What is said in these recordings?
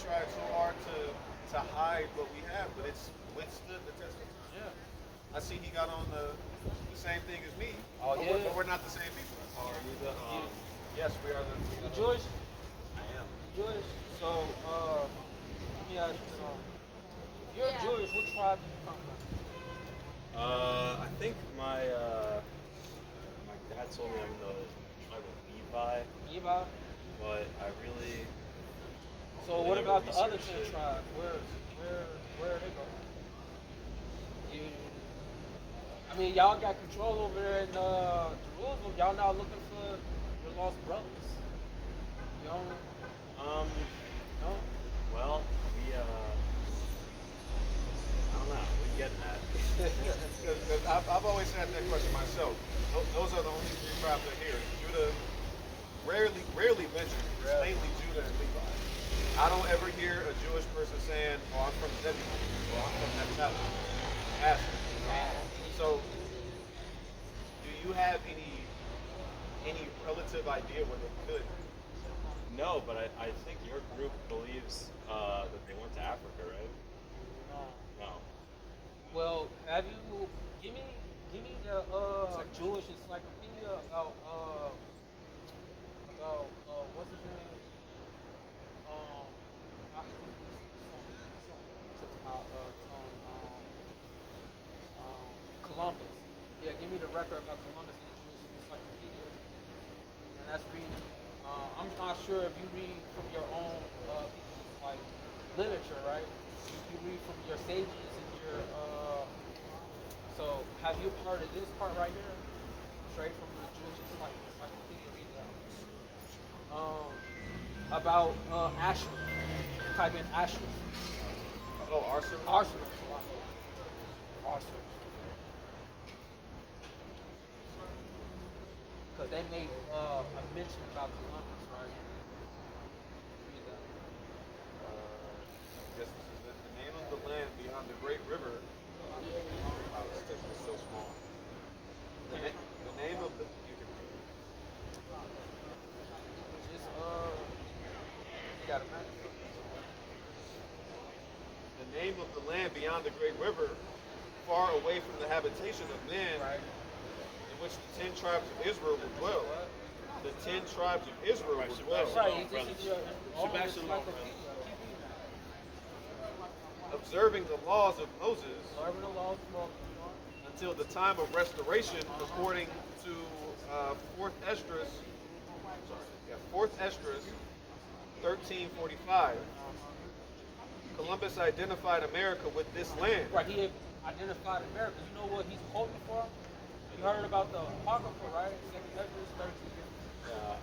tried so hard to hide what we have, but it's withstood the test of time. Yeah. I see he got on the same thing as me, Oh but, yeah. we're not the same people. Are you the Yes, we are You the. Jewish? I am. Jewish. So let me ask you something. If you're Jewish, what tribe do you come from? I think my dad told me I'm in the tribe of Levi, Levi. but I really So really what never about the other researched 10 it. tribes? Where are they going? You, I mean, y'all got control over there in Jerusalem. Y'all not looking for your lost brothers. You don't, Um, no? well, we I don't know. We get that. Because I've always had that question myself. Those are the only three tribes I hear. Judah, rarely mentioned. It's mainly Judah and Levi. I don't ever hear a Jewish person saying, "Oh, I'm from Zebulun," or "I'm from Naphtali." Asher. So, do you have any relative idea where they could? No, but I think your group believes that they went to Africa, right? No. No. Well, have you give me the Jewish encyclopedia about what's his name? I think it's Columbus. Yeah, give me the record about Columbus in the Jewish encyclopedia. And that's reading. I'm not sure if you read from your own people's like literature, right? You read from your sages and your. So have you heard of this part right here? Straight from the Jewish encyclopedia. Read that. About Asher. Type in Asher. Oh, Arsenal. Arsenal. Arsenal. Because they made a mention about Columbus, right? Read that. Yes, this is the name of the land beyond the great river. Wow, this text is so small. The name of the. You can read it. Just you got a map? The name of the land beyond the great river, far away from the habitation of man, Right. in which the 10 tribes of Israel will dwell. The 10 tribes of Israel will dwell, Right. Brothers. This is your own Shabbat shalom, encyclopedia. observing the laws of Moses Learning the laws of Moses. until the time of restoration, according to fourth Esdras. Sorry, yeah, fourth Esdras, 1345. Columbus identified America with this land. Right. He identified America. You know what he's quoting from? You heard about the Apocrypha, right? Second Esdras 13.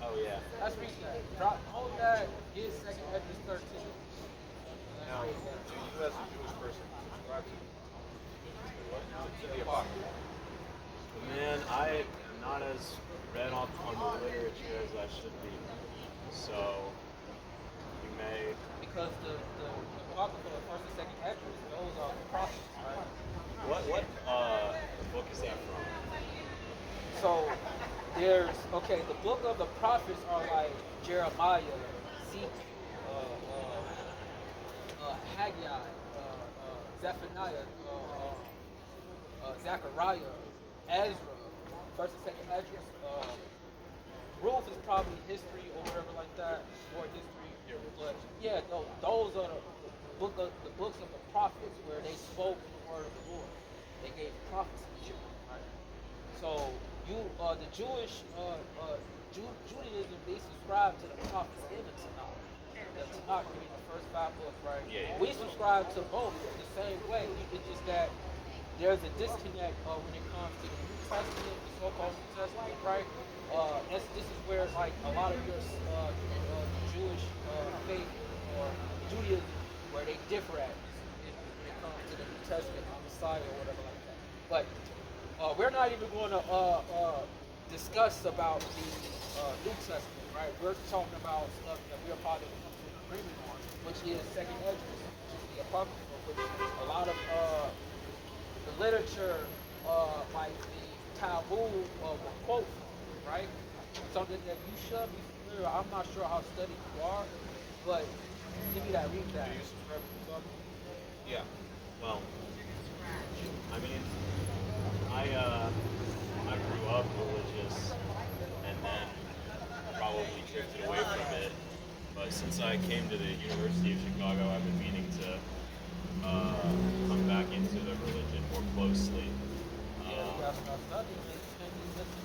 Oh yeah. Let's read that. Hold that is Second Esdras 13. Now, do you as a Jewish person subscribe to the Apocrypha? Man, I am not as read up on the literature as I should be. So you may. Because the Apocrypha, the first and second Esdras, those are the prophets, right? What book is that from? So there's the book of the prophets are like Jeremiah, Ezekiel, Haggai, Zephaniah, Zechariah, Ezra, first and second Esdras. Ruth is probably history or whatever like that, more history. But yeah, those are the books of the prophets where they spoke the word of the Lord. They gave prophecy. Right? So the Jewish Judaism, they subscribe to the prophets in the Tanakh. The Tanakh being the first 5 books, right? Yeah. We subscribe to both the same way. It's just that there's a disconnect when it comes to the New Testament, the so-called New Testament, right? This is where like a lot of your Jewish faith or Judaism, where they differ at when it comes to the New Testament, on Messiah or whatever like that. But we're not even going to discuss about the New Testament, right? We're talking about stuff that we're probably going to come to an agreement on, which is Second Esdras, which is the Apocrypha, which a lot of the literature, like the Talmud, will quote from, right? Something that you should be familiar. I'm not sure how studied you are, but give me read that. Read Do that. you subscribe to the club? Yeah. Well, I mean, I grew up religious, and then probably drifted away from it. But since I came to the University of Chicago, I've been meaning to come back into the religion more closely. Yeah, you gotta start studying it. Can you listen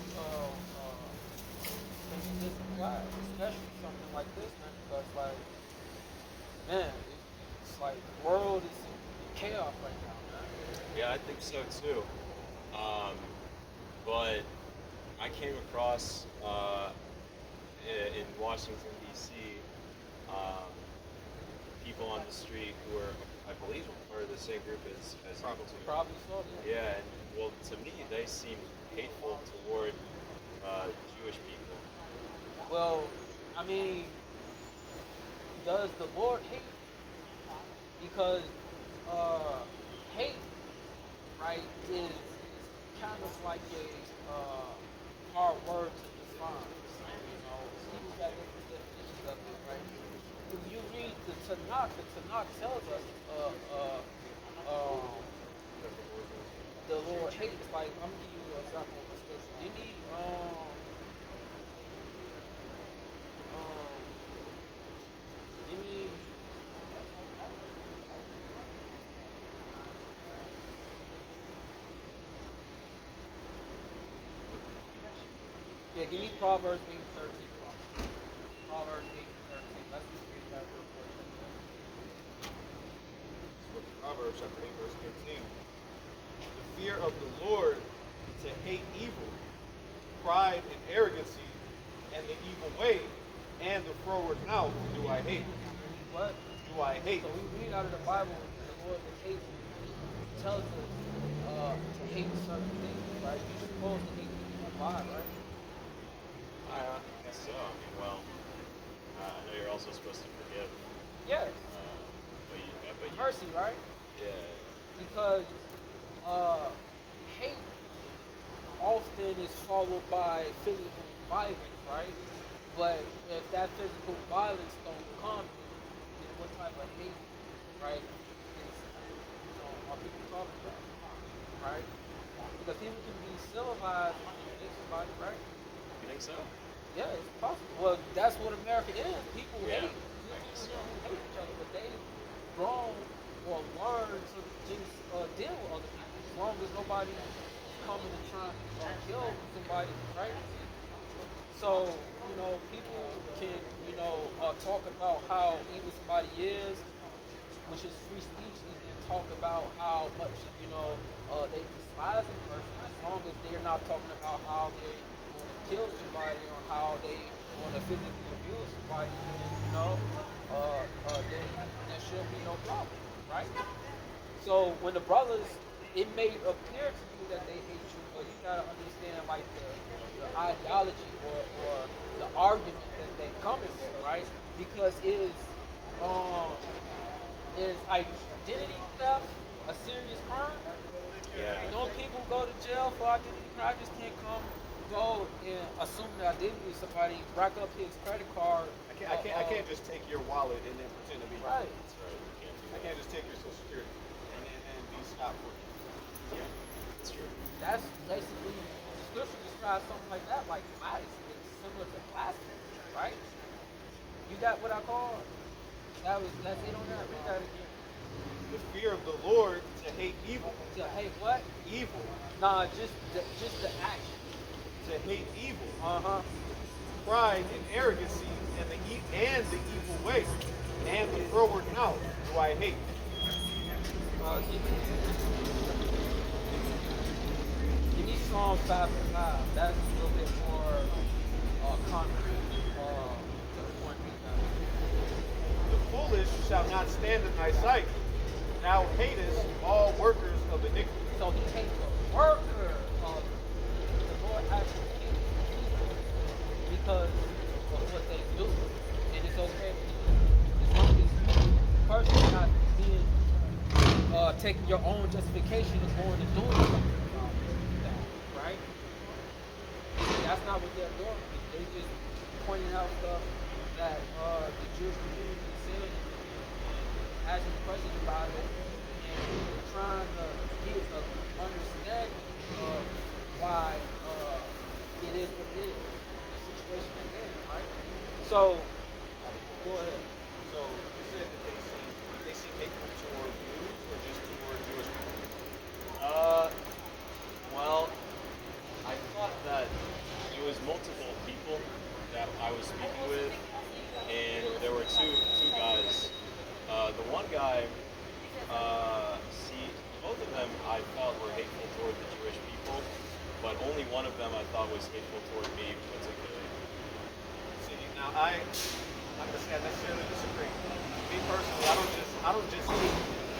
can you listen class, especially something like this, man? Because like, man, it's like the world is in chaos right now, man. Yeah, I think so too. But I came across in Washington D.C. People on the street who are, I believe, part of the same group as Probably. Probably so. Yeah. Yeah, and well, to me, they seem hateful toward Jewish people. Well, I mean, does the Lord hate? Because hate, right, is kind of like a hard word to define. You know, people got different definitions of it, right? If you read the Tanakh tells us the Lord hates. Like, I'm gonna give you an example of a scripture. Give me give me give me Proverbs 8:13. Proverbs 8:13. Let's just read that real quick. Proverbs chapter 8, verse 13. The fear of the Lord to hate evil, pride and arrogancy, and the evil way, and the froward mouth do I hate. What? Do I hate. So we read out of the Bible, the Lord that hates tells us to hate certain things, right? You're supposed to hate the evil by, right? I guess so. I mean, well, I know you're also supposed to forgive, Yes. but you, Mercy, right? yeah, Because hate often is followed by physical violence, right? But if that physical violence don't come, then what type of hate, right, is, are people talking about, right? Because people can be civilized when you hate somebody, right? you think so? Yeah, it's possible. Well, that's what America is. People Yeah, hate. I guess so. Hate each other, but they grown or learn to just deal with other people. As long as nobody coming and trying to kill somebody, right? So, people can, talk about how evil somebody is, which is free speech, and then talk about how much, they despise a person, as long as they're not talking about how they want to kill somebody or how they want to physically abuse somebody, then there should be no problem, right? So when the brothers, it may appear to you that they hate you, but you gotta understand like the ideology or the argument that they coming with, right? Because is identity theft a serious crime? Yeah. Don't people go to jail for identity crime? I just can't go and assume the identity of somebody, rack up his credit card. I can't just take your wallet and then pretend to be you. Right. That's right. You can't do I that. can't just take your social security and be stopped for it. Yeah, that's true. That's basically, scripture describes something like that, like modesty. It's similar to blasphemy, right? You got what I call? That's it on that. Read that again. The fear of the Lord to hate evil. To hate what? Evil. Nah, just the action. To hate evil. Uh-huh. Pride and arrogancy and the evil way. And the froward mouth do I hate. Give me Psalm 5 and 5. That's a little bit more concrete. To the point we got. The foolish shall not stand in thy sight. Thou hatest all workers of iniquity. So he hates the worker of the Lord actually hates people because of what they do. And it's okay as long as the person is not being taking your own justification of going and doing something about that, right? That's not what they're doing. They just pointing out stuff that the Jewish community is saying. questions about it, and trying to get an understanding of why it is what it is, the situation that they're in, right? So, go ahead. So you said that they seem hateful toward Jews or just toward Jewish people? Well, I thought that it was multiple people that I was speaking with, and there were two guys. The one guy, both of them I thought were hateful toward the Jewish people, but only one of them I thought was hateful toward me particularly. See, now I necessarily disagree. Me personally, I don't just hate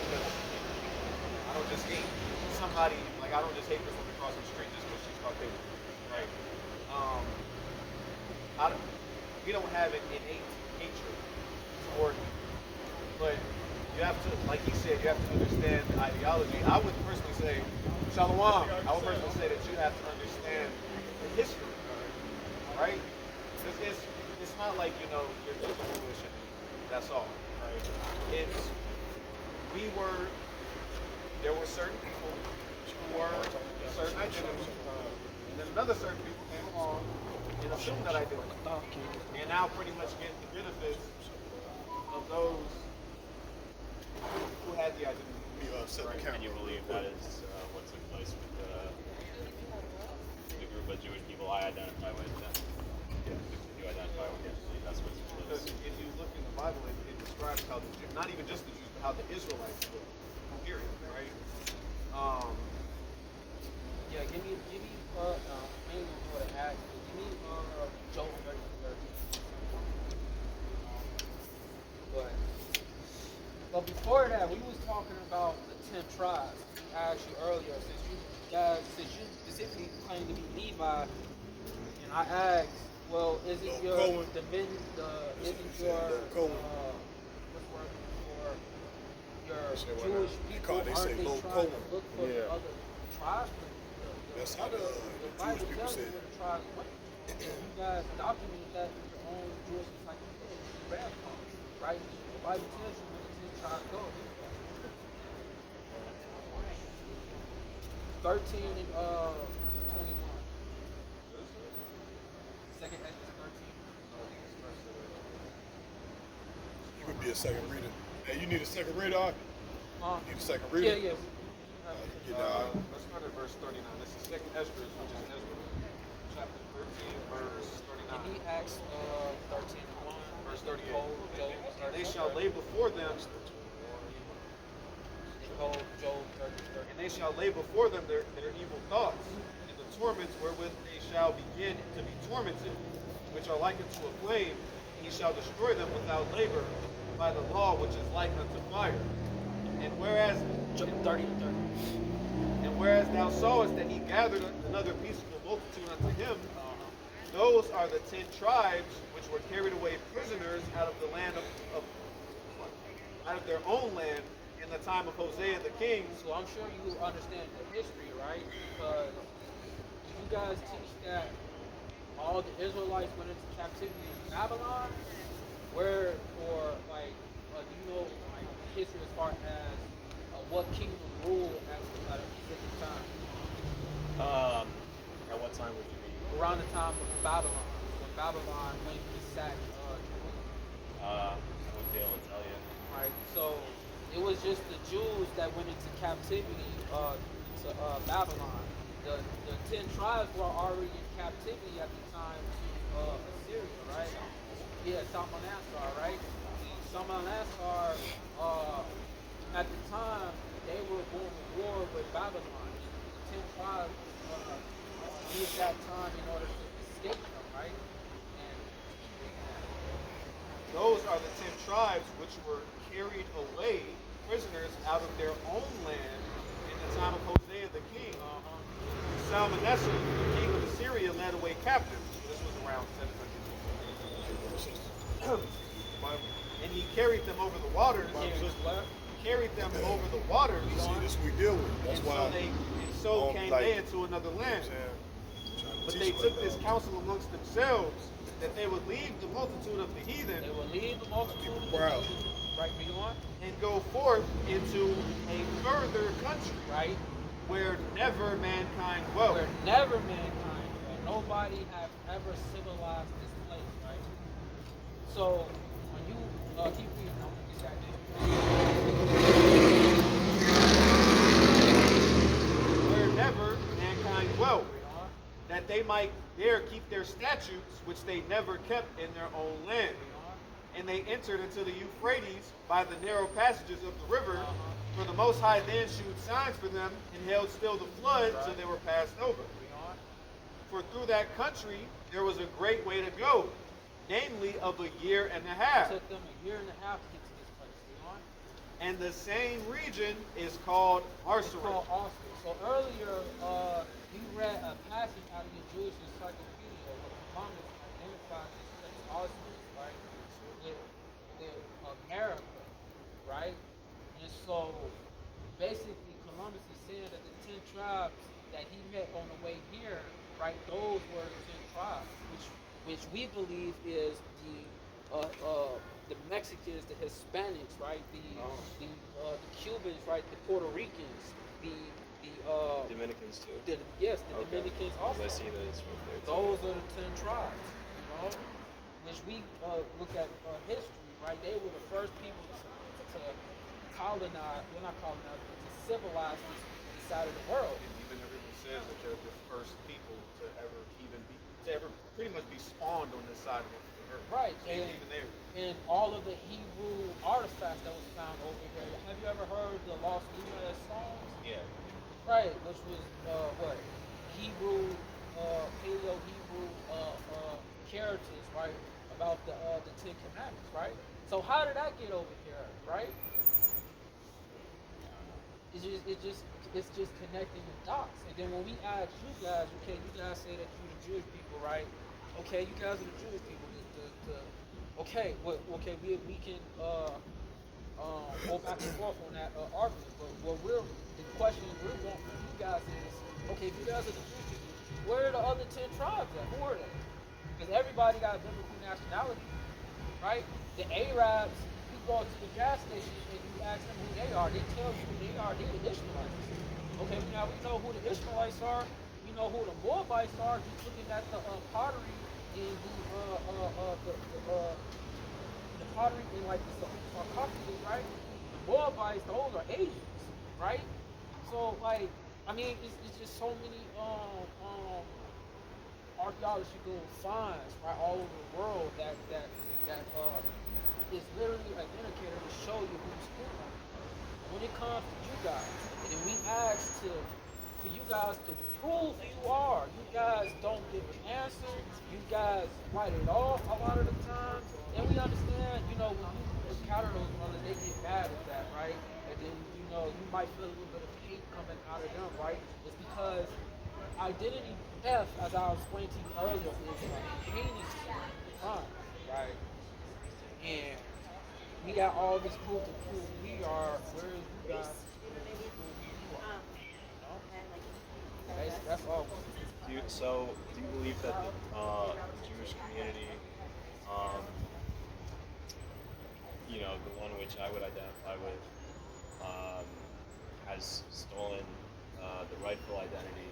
because I don't just hate somebody, like I don't just hate this woman across the street just because she's Caucasian, right? We don't have an innate hatred toward, but you have to, like he said, you have to understand the ideology. I would personally say, Shalom, I would personally say that you have to understand the history, right? Because it's not like, you know, you're just Jewish and that's all, right? There were certain people who were a certain identity, and then another certain people came along and assumed that identity. And now pretty much getting the benefits of those who had the identity. And you believe that is what took place with the group of Jewish people I identify with, then you identify with, that's what took Because place. if you look in the Bible, it describes how the Jews, not even just the Jews, but how the Israelites lived. Period, right? Yeah, give me, maybe what I had. Give me, Joel 30. But before that, we was talking about the 10 tribes. I asked you earlier, since you specifically claim to be Levi, and I asked, well, isn't your Cohen. isn't your Cohen. what's the word for your Say what Jewish now? people? They Aren't say they Lo trying Cohen. to look for the Yeah. other tribes? That's how the Bible Jewish people tells you said. where the tribes went. You guys documented that in your own Jewish encyclopedia, right? The Bible tells you where the 10 tribes go. 13 and 21. Second Ezra 13. You would be a second reader. Hey, you need a second reader? You need a second reader? Yeah, yeah. Get down. Let's start at verse 39. This is 2nd Ezra, which is Ezra, chapter 13, verse And he 39. Acts 13 and 1. Verse 38. Joel And they shall lay before them, Joel 30. and they shall lay before them their evil thoughts, and the torments wherewith they shall begin to be tormented, which are like unto a flame, and he shall destroy them without labor by the law which is like unto fire. And whereas 30 and 30. And whereas thou sawest that he gathered another peaceable multitude unto him, those are the 10 tribes which were carried away prisoners out of the land out of their own land in the time of Hosea the king. So I'm sure you understand the history, right? Because you guys teach that all the Israelites went into captivity in Babylon, where, or like, do you know like history as far as what kingdom ruled at a specific time? At what time would you be? Around the time of Babylon, when Babylon went to sack Jerusalem. I wouldn't be able to tell you. Right. So it was just the Jews that went into captivity to Babylon. The 10 tribes were already in captivity at the time to Assyria, right? Yeah, Salmanassar, right? Salmanassar, at the time, they were going to war with Babylon. The 10 tribes used that time in order to escape them, right? And Those are the 10 tribes which were carried away prisoners out of their own land in the time of Hosea the king. Salmanassar, the king of Assyria, led away captives. This was around 700. And he carried them over the waters. Carried them over the waters. You see, this we deal with. That's And why. so came they into another land. But they took this counsel amongst themselves that they would leave the multitude of the heathen they will leave the multitude of the Proud. heathen Right, read on. and go forth into a further country Right. where never mankind dwelt. Where never mankind, nobody has ever civilized this place, right? So when you keep reading, I'm gonna get back Where never mankind dwelt, Read on. that they might there keep their statutes, which they never kept in their own land. Read on. And they entered into the Euphrates by the narrow passages of the river. Uh-huh. For the Most High then shewed signs for them and held still the flood till Right. they were passed over. Read on. For through that country there was a great way to go, namely of a year and a half. It took them a year and a half to get to this place. Read on. And the same region is called It's Arsaris. called Oscar. So earlier, you read a passage out of your Jewish encyclopedia where Columbus identified this place, Oscar, right, with America, right? And so basically, Columbus is saying that the 10 tribes that he met on the way here, right, those were the 10 tribes, which we believe is the Mexicans, the Hispanics, right, the Cubans, right, the Puerto Ricans, the Dominicans too. yes, the Okay. Dominicans 'Cause also. I see that it's right there. too. Those are the 10 tribes, you know, which we look at history, right? They were the first people to colonize, well not colonize, but to civilize this side of the world. And even everyone says that they're the first people to ever pretty much be spawned on this side of the earth. Right, Even and- there. And all of the Hebrew artifacts that was found over here. Have you ever heard the Lost Email songs? Yeah. Right, which was what? Hebrew, Paleo Hebrew characters, right? About the 10 Commandments, right? So how did that get over here, right? It's just connecting the dots. And then when we ask you guys, okay, you guys say that you're the Jewish people, right? Okay, you guys are the Jewish people. Okay, we can go back and forth on that argument. But the question we want from you guys is, okay, if you guys are the Jewish people, where are the other 10 tribes at? Who are they? Because everybody got a biblical nationality, right? The Arabs, you go to the gas station and you ask them who they are, they tell you who they are. They're the Ishmaelites. Okay, now we know who the Ishmaelites are. We know who the Moabites are. Just looking at the pottery in the pottery in like the sarcophagus, right? The Moabites, those are Asians, right? So like, I mean, it's just so many archaeological finds right all over the world that is literally an indicator to show you who's who. When it comes to you guys, and then we ask for you guys to prove who you are. You guys don't give an answer. You guys write it off a lot of the time. And we understand, you know, when you encounter those brothers, they get mad at that, right? And then, you know, you might feel a little bit of hate coming out of them, right? It's because identity theft, as I was explaining to you earlier, is a heinous crime, right? And we got all this proof to prove we are, where is you guys? That's all. Do you believe that the Jewish community, the one which I would identify with, has stolen the rightful identity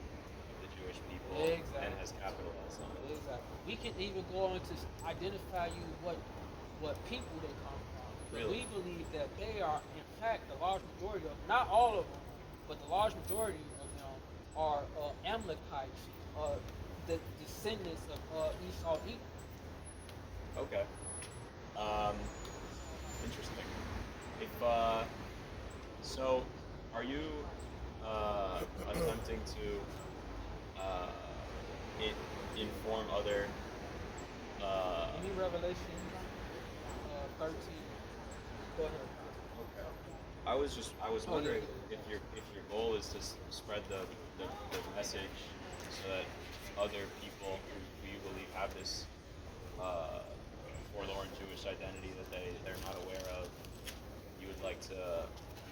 of the Jewish people Exactly. and has capitalized on it? Exactly. We can even go on to identify you what people they come from. Really? We believe that they are, in fact, the large majority of, not all of them, but the large majority of them are Amalekites, the descendants of Esau, Edom. Okay. Interesting. If so, are you attempting to inform other? Any Revelation 13. Go ahead. Okay. I was wondering if your goal is to spread the message so that other people who you believe have this forlorn Jewish identity that they're not aware of, you would like to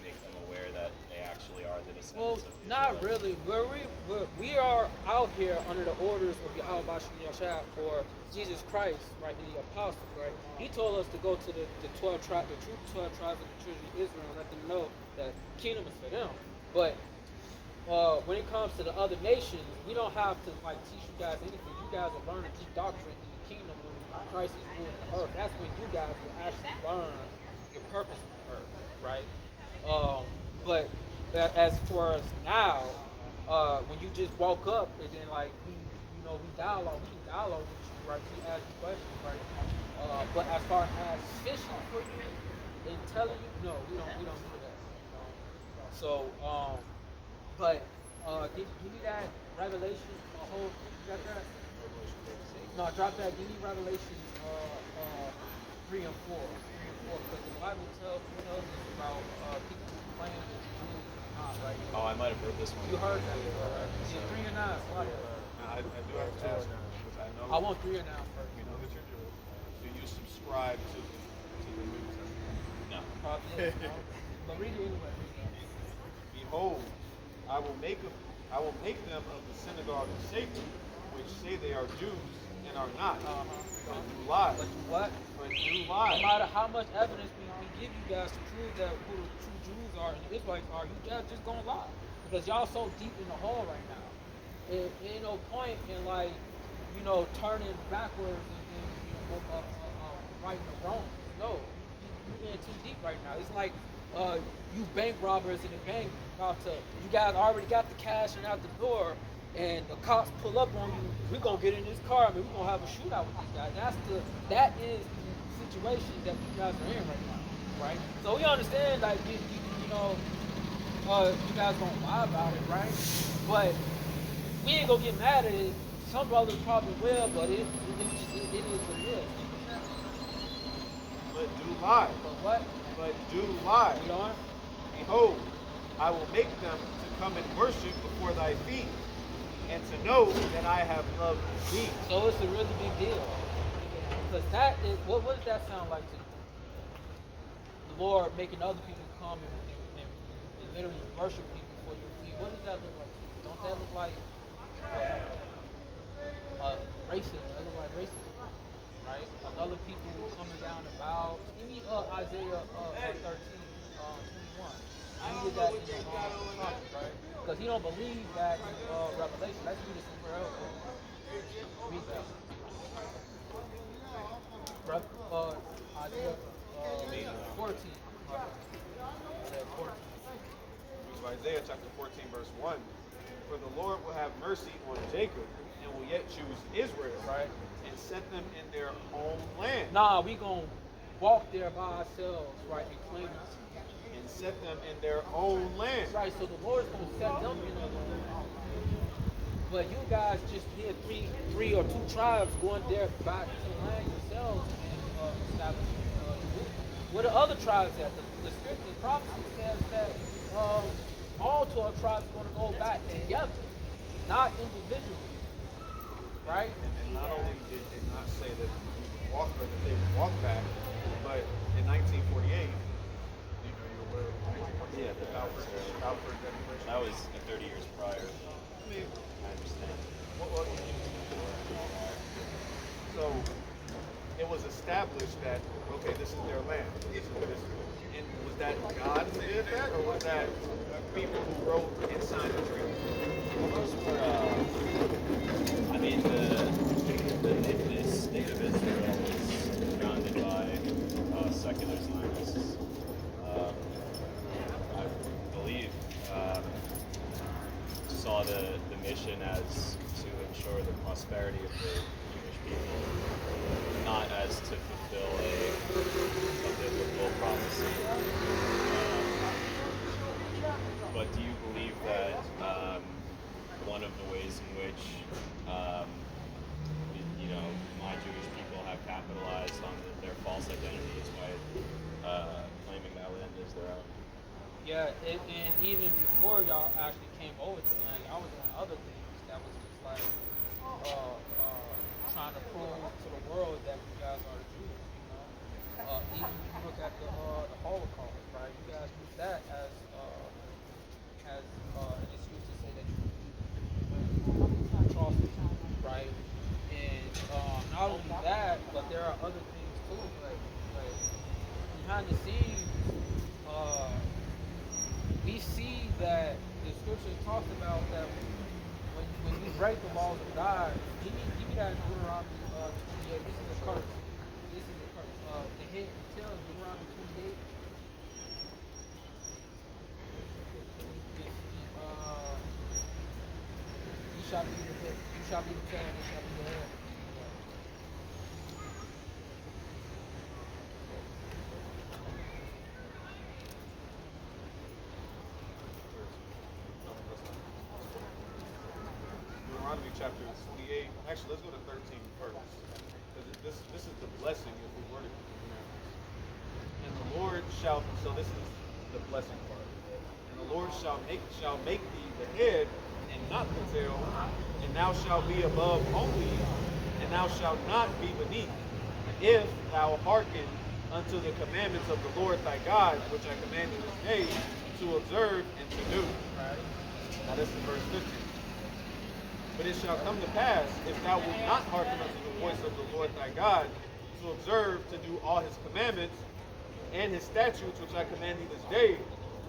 make them aware that they actually are the Well, descendants of not Israel? really. We are out here under the orders of Yahweh Bashim Yashab for Jesus Christ, right, and the apostles, right? He told us to go to the 12 tribes, the true 12 tribes of the children of Israel, and let them know that the kingdom is for them. But when it comes to the other nations, we don't have to like teach you guys anything. You guys will learn to keep doctrine in the kingdom when Christ is ruling the earth. That's when you guys will actually learn your purpose on the earth, right? But as far as now, when you just walk up and then like we dialogue, we can dialogue with you, right? We ask you questions, right? But as far as fishing for you and telling you, no, we don't do that. You know? So, but give me that Revelation, a whole. You got that? No, drop that. Give me Revelation 3 and 4, because the Bible tells us about people playing with the Jews and not, right? Oh, I might have heard this one. You heard that before, right? Yeah, 3 and 9. What? Now, I do have to ask, because I know I want 3 and 9 first. we know that you're Jewish. Do you subscribe to the New Testament? No. Probably, no? But read it anyway. Behold, I will make them of the synagogue of Satan, which say they are Jews and are not, but do lie. But what? But do No lie. matter how much evidence we give you guys to prove that who the true Jews are and the Israelites are, you guys just gonna lie. Because y'all so deep in the hole right now. It ain't no point in like, turning backwards and righting the wrong. No, you're in too deep right now. It's like you bank robbers in the bank you guys already got the cash and out the door, and the cops pull up on you. We're gonna get in this car, and we're gonna have a shootout with these guys. That is the situation that you guys are in right now, right? So we understand like you guys don't lie about it, right? But we ain't gonna get mad at it. Some brothers probably will, but it is what it is. But do lie. But what? But do lie. We are? Behold, I will make them to come and worship before thy feet, and to know that I have loved thee. So it's a really big deal. Because that is, what does that sound like to the Lord making other people come and literally worship people before your feet? What does that look like to you? Don't that look like racism? That look like racism, right? Like other people coming down and bow. Give me Isaiah 13, 21. He did that in the prophet, right? Because he don't believe that in Revelation. Let's read it somewhere else. Read that. Isaiah 14. Isaiah 14. So Isaiah chapter 14, verse 1. For the Lord will have mercy on Jacob, and will yet choose Israel, Right. and set them in their own land. Nah, we gonna walk there by ourselves, right, and claim it. And set them in their own land. Right, so the Lord's gonna set them in their own land. But you guys just did three or two tribes going there back to the land yourselves and establishing where the other tribes at? The scripture, the prophecy says that all 12 tribes are going to go back together, not individually, right? And not only did it not say that they would walk back, but in 1948, you're aware of 1948? Yeah, the Balfour Declaration. That was 30 years prior. I mean, I understand. so it was established that, okay, this is their land. And was that God who did that, or was that people who wrote and signed the treaty? Those were, I mean, the state of Israel was founded by secular Zionists. I believe saw the mission as to ensure the prosperity of the Jewish people, not as to fulfill a biblical prophecy. But do you believe that one of the ways in which my Jewish people have capitalized on their false identities by claiming that land as their own? Yeah, and even before y'all actually came over to the land, y'all was doing other things that was just like trying to prove to the world that you guys are the Jews, Even if you look at the Holocaust, right? You guys use that as break the laws of God, give me that Deuteronomy 28. This is a curse. This is a curse. The head and tail, Deuteronomy 28. You shall be the head. You shall be the tail, and you shall be the head. Deuteronomy chapter 28. Actually, let's go to 13 first. Because this is the blessing if we were to keep the commandments. And the Lord shall, so this is the blessing part. And the Lord shall make thee the head and not the tail, and thou shalt be above only, and thou shalt not be beneath. If thou hearken unto the commandments of the Lord thy God, which I command thee this day, to observe and to do. Now this is verse 15. But it shall come to pass, if thou wilt not hearken unto the voice of the Lord thy God, to observe, to do all his commandments, and his statutes which I command thee this day,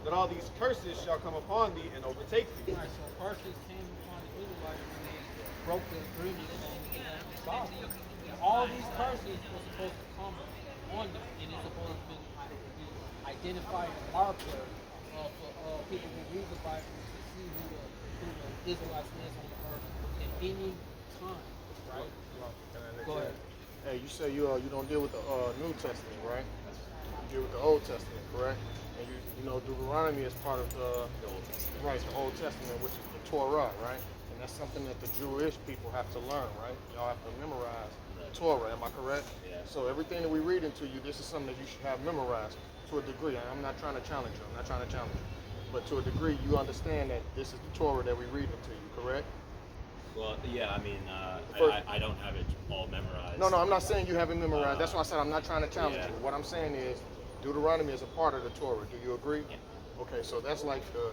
that all these curses shall come upon thee and overtake thee. Alright, so curses came upon the Israelites when they broke the agreement and God. And all these curses were supposed to come on them, and it's supposed to be identified a marker for people who read the Bible to see who the Israelites is on the earth at any time, right? Go ahead. Hey, you say you don't deal with the New Testament, right? You deal with the Old Testament, correct? And you know Deuteronomy is part of the Old Testament. Right, the Old Testament, which is the Torah, right? And that's something that the Jewish people have to learn, right? Y'all have to memorize the Torah, am I correct? Yeah. So everything that we read into you, this is something that you should have memorized to a degree. I'm not trying to challenge you. I'm not trying to challenge you. But to a degree, you understand that this is the Torah that we read into you, correct? Well, yeah, I mean, I don't have it all memorized. No, I'm not saying you haven't memorized. That's why I said I'm not trying to challenge Yeah. you. What I'm saying is Deuteronomy is a part of the Torah. Do you agree? Yeah. Okay, so that's like the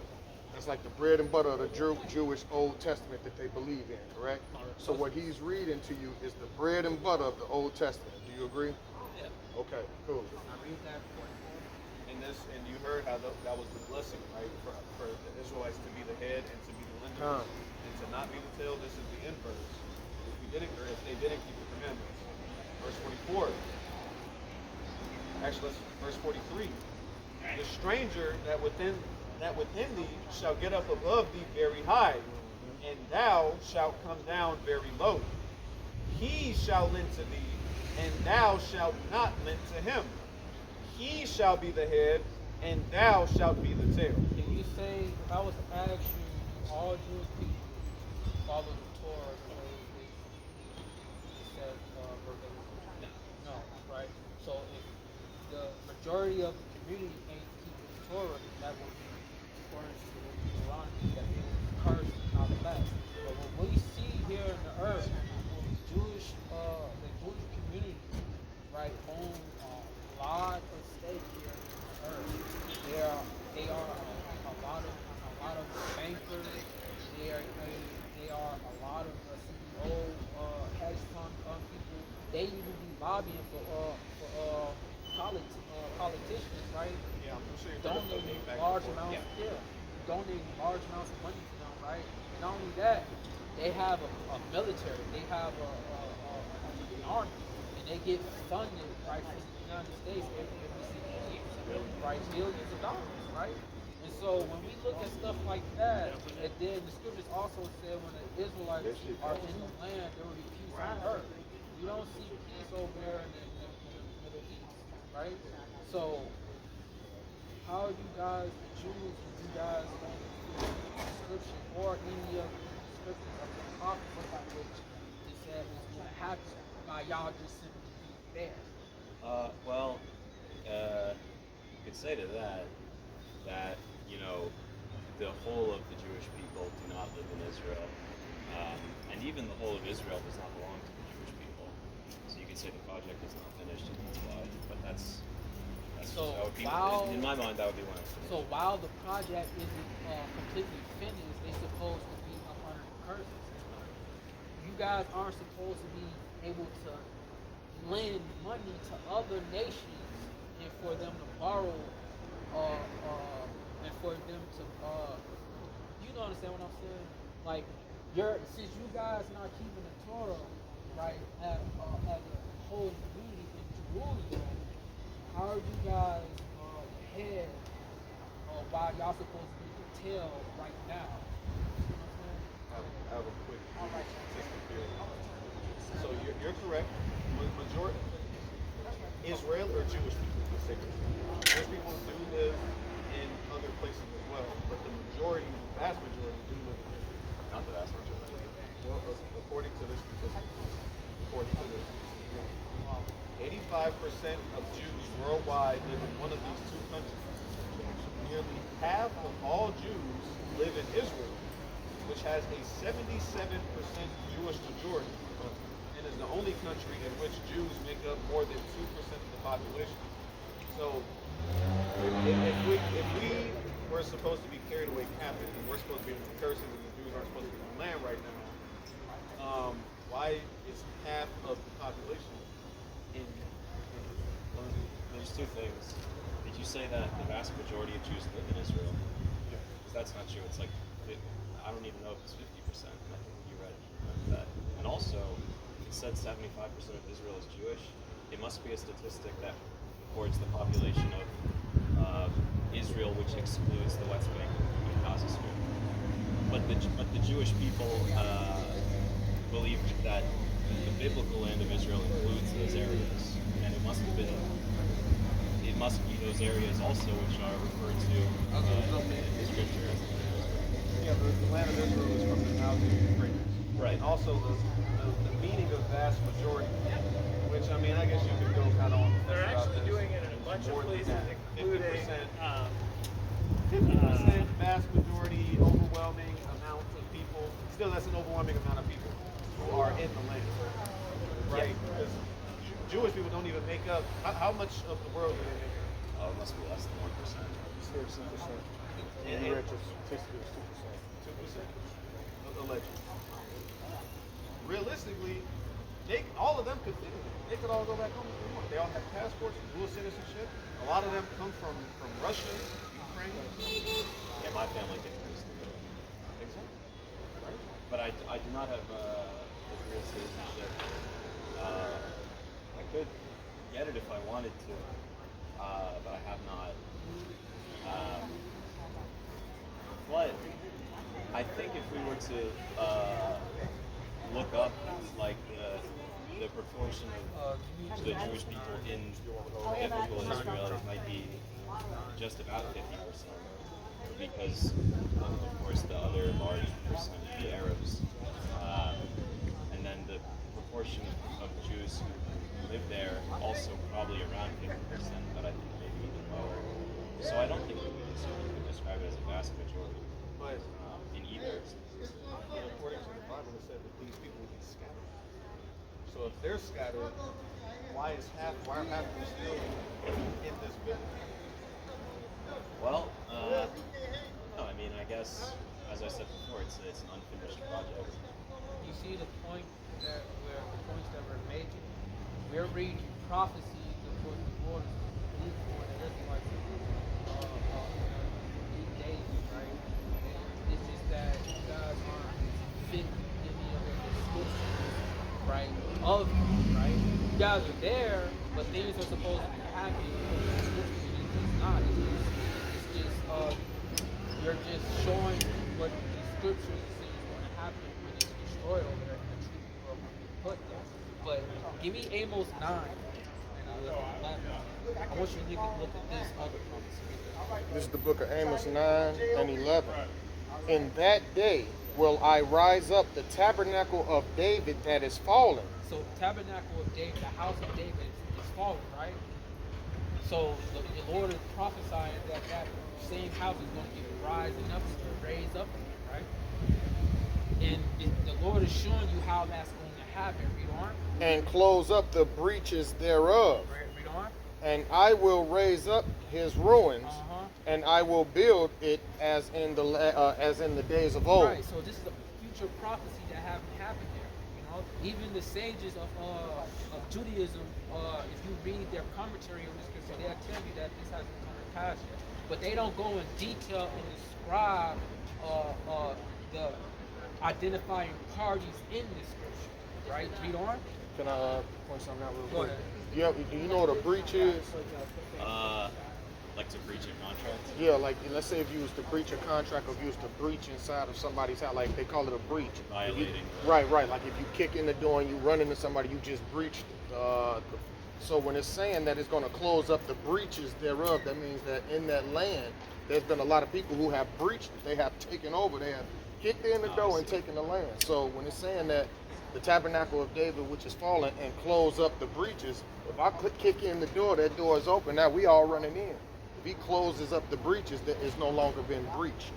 bread and butter of the Jewish Old Testament that they believe in, correct? So what he's reading to you is the bread and butter of the Old Testament. Do you agree? Yeah. Okay, cool. I read that And you heard how that was the blessing, right? For the Israelites to be the head and to be the lender and to not be the tail. This is the inverse. If they didn't keep the commandments. Verse 44. Actually, verse 43. The stranger that within thee shall get up above thee very high, and thou shalt come down very low. He shall lend to thee, and thou shalt not lend to him. He shall be the head, and thou shalt be the tail. Can you say, if I was to ask you, all Jewish people follow the Torah the way it said verbatim? No, right? So if the majority of the community ain't keeping the Torah, that would be according to the Deuteronomy, that it was cursed and not blessed. But what we see here in the earth, the Jewish community, right, own a lot of stake here in the earth. They are a lot of bankers. They are a lot of CEO, hedge fund people. They even be lobbying for politicians, right? Yeah, I'm sure you're Donating large amounts, donating large amounts of money to them, right? And not only that, they have a military. They have an army, and they get funded right from the United States every single year, right? Billions of dollars, right? And so when we look at stuff like that, and then the scriptures also said when the Israelites are in the land, there will be peace on earth. You don't see peace over there in the Middle East, right? So how are you guys, the Jews, when you guys don't include the scripture or any of the scriptures of the prophets about which it said was going to happen by y'all just simply being there? You could say to that, the whole of the Jewish people do not live in Israel. And even the whole of Israel does not belong to the Jewish people. So you could say the project is not finished, and that's why. But that's So that would be, while- in my mind, that would be one explanation. So while the project isn't completely finished, they're supposed to be up under the curses. You guys aren't supposed to be able to lend money to other nations and for them to borrow, and for them to, you know, understand what I'm saying? Like, since you guys not keeping the Torah, right, at a holy meeting in Jerusalem, how are you guys ahead while y'all supposed to be the tail right now? I have a quick statistic here. So you're correct. Majority Israel or Jewish people, let's say this. Jewish people do live in other places as well, but the majority, vast majority, do live in Israel. Not the vast majority. Well, according to this statistic, according to this, 85% of Jews worldwide live in one of these two countries. Nearly half of all Jews live in Israel, which has a 77% Jewish majority, and is the only country in which Jews make up more than 2% of the population. So, if we were supposed to be carried away captive, and we're supposed to be in the curses, and the Jews aren't supposed to be in the land right now, why is half of the population in Well, there's two things. Did you say that the vast majority of Jews live in Israel? Because that's not true. It's like, I don't even know if it's 50%. I think you read that. And also, it said 75% of Israel is Jewish. It must be a statistic that records the population of Israel, which excludes the West Bank and Gaza Strip. But the Jewish people believe that the biblical land of Israel includes those areas, and it must be those areas also which are referred to in Scripture as the land of Israel is from the Nile to the Euphrates. right. And also the meaning of vast majority, which I mean I guess you could go kind of on. They're actually doing it in a bunch of places, including 50% vast majority, overwhelming amount of people. Still, that's an overwhelming amount of people who are in the land, right? Because Jewish people don't even make up. How much of the world do they make up? Oh, it must be less than 1%. It's 2%. And- The record statistic is 2%. 2%, allegedly. Realistically, all of them could fit in. They could all go back home if they want. They all have passports, dual citizenship. A lot of them come from Russia, Ukraine. Yeah, my family didn't used to go. Exactly. Right? But I do not have a dual citizenship. I could get it if I wanted to, but I have not. But I think if we were to look up like the proportion of the Jewish people in biblical Israel, it might be just about 50%, because of course the other large percent would be Arabs, and then the proportion of Jews who live there also probably around 50%, but I think maybe even lower. So I don't think we could describe it as a vast majority, But in either. according to the Bible, it said that these people would be scattered. So if they're scattered, why are half of them still in this building? Well, no, I mean, I guess, as I said before, it's an unfinished project. You see the point that the points that we're making. We're reading prophecies of what the Lord is going to do for the Israelites in these days, right? And it's just that you guys aren't fitting any of the descriptions, right, of you, right? You guys are there, but things are supposed to be happening. It's not. It's just you're just showing what the scriptures say is going to happen when it's destroyed over there and the true people are going to be put there. But give me Amos 9 and 11. I want you to look at this other prophecy. This is the book of Amos 9 and 11. In that day will I rise up the tabernacle of David that is fallen. So tabernacle of David, the house of David is fallen, right? So the Lord is prophesying that that same house is going to get rising up, it's going to raise up again, right? And the Lord is showing you how that's going to happen. Read on. And close up the breaches thereof. Read on. And I will raise up his ruins, and I will build it as in the days of old. Right. So this is a future prophecy that haven't happened yet. You know, even the sages of Judaism, if you read their commentary on this scripture, they'll tell you that this hasn't come to pass yet. But they don't go in detail and describe the identifying parties in the scripture, right? Read on. Can I point something out real Go quick? ahead. Do you know what a breach is? Like to breach a contract. Yeah, like let's say if you was to breach a contract or if you was to breach inside of somebody's house, like they call it a breach. Violating. Right. Like if you kick in the door and you run into somebody, you just breached. So when it's saying that it's going to close up the breaches thereof, that means that in that land, there's been a lot of people who have breached it. They have taken over. They have kicked in the door and taken the land. So when it's saying that the tabernacle of David, which is fallen, and close up the breaches, if I kick in the door, that door is open. Now we all running in. If he closes up the breaches, that is no longer been breached.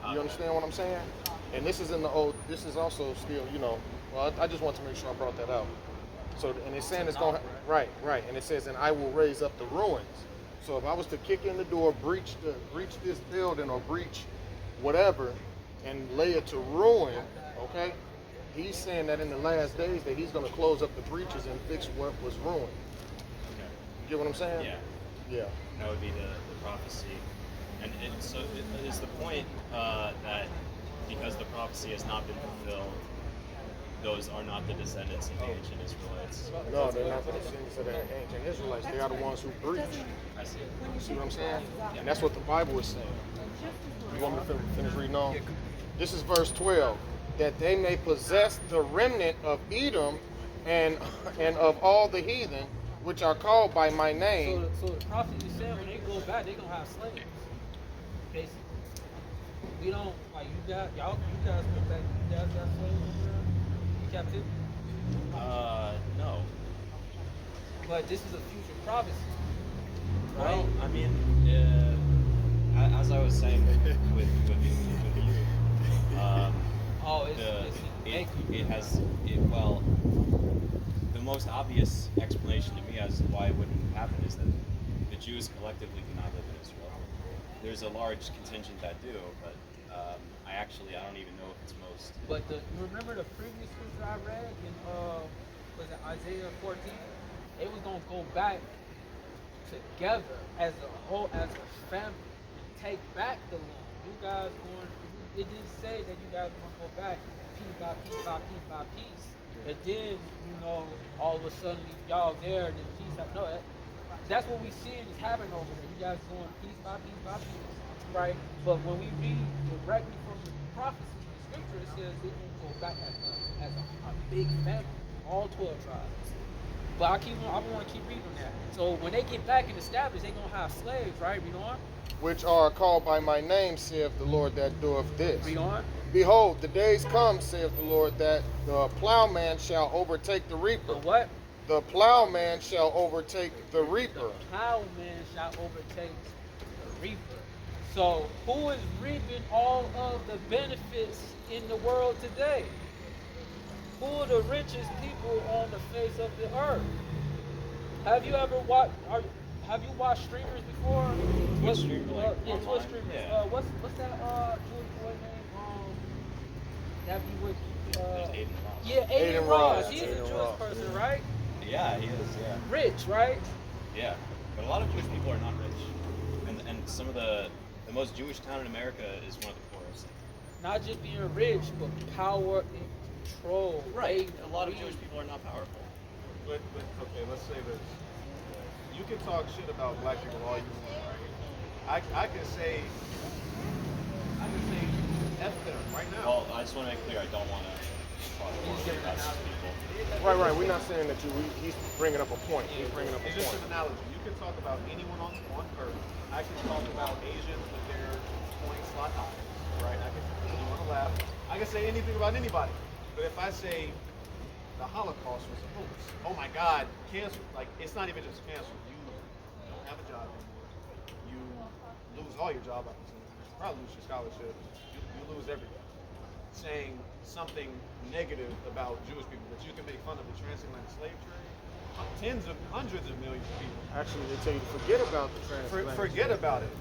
You understand what I'm saying? And this is in the old. This is also still, Well, I just want to make sure I brought that out. So, and it's saying it's going to right, and it says, and I will raise up the ruins. So if I was to kick in the door, breach this building or breach whatever, and lay it to ruin, okay? He's saying that in the last days that he's going to close up the breaches and fix what was ruined. Okay. You get what I'm saying? Yeah. Yeah. That would be the prophecy. And so it is the point that because the prophecy has not been fulfilled, those are not the descendants of the ancient Israelites. No, they're not the descendants of the ancient Israelites. They are the ones who breached. I see. You see what I'm saying? And that's what the Bible is saying. You want me to finish reading on? This is verse 12. That they may possess the remnant of Edom and of all the heathen, which are called by my name. So the prophet is saying when they go back, they're gonna have slaves. Basically. We don't like you guys go back, you guys got slaves over there? In captivity? No. But this is a future prophecy. Right? Well, I mean, as I was saying with you, the most obvious explanation to me as to why it wouldn't happen is that the Jews collectively do not live in Israel. There's a large contingent that do, but I don't even know if it's most. But remember the previous scripture I read in was it Isaiah 14? They was gonna go back together as a whole, as a family, and take back the land. You guys going? It didn't say that you guys want to go back piece by piece by piece by piece. And then all of a sudden y'all there, and then peace happen. No, that's what we seeing is happening over there. You guys going piece by piece by piece, right? But when we read directly from the prophecy, the scripture, it says they gonna go back as a big family, all 12 tribes. But I want to keep reading that. So when they get back and established, they gonna have slaves, right? Read on. Which are called by my name, saith the Lord that doeth this. Read on. Behold, the days come, saith the Lord, that the plowman shall overtake the reaper. The what? The plowman shall overtake the reaper. The plowman shall overtake the reaper. So who is reaping all of the benefits in the world today? Who are the richest people on the face of the earth? Have you ever watched? Have you watched streamers before? Twitch streamers, like yeah, online? Twitch streamers. Yeah. What's that Jewish boy name? That be with. There's Aiden Ross. Yeah, Aiden Aiden Ross. Ross. He's a Aiden Jewish Ross, person, yeah. right? Yeah, he is. Yeah. Rich, right? Yeah, but a lot of Jewish people are not rich, and some of the most Jewish town in America is one of the poorest. Not just being rich, but power and control. A lot of Jewish people are not powerful. But okay, let's say this. You can talk shit about black people all you want, right? I can say F them right now. Well, I just want to make clear, I don't want to talk poorly about these people. Right. We're not saying that he's bringing up a point. He's bringing up a It's just point. an analogy. You can talk about anyone on earth. I can talk about Asians with their 20 slot eyes, right? You want to laugh. I can say anything about anybody. But if I say the Holocaust was a hoax, oh my God, cancel. Like, it's not even just cancel. You don't have a job anymore. You lose all your job opportunities. You probably lose your scholarship. You lose everything. Saying something negative about Jewish people, that you can make fun of the transatlantic slave trade. Hundreds of millions of people. Actually, they tell you to forget about the transatlantic. Forget about it.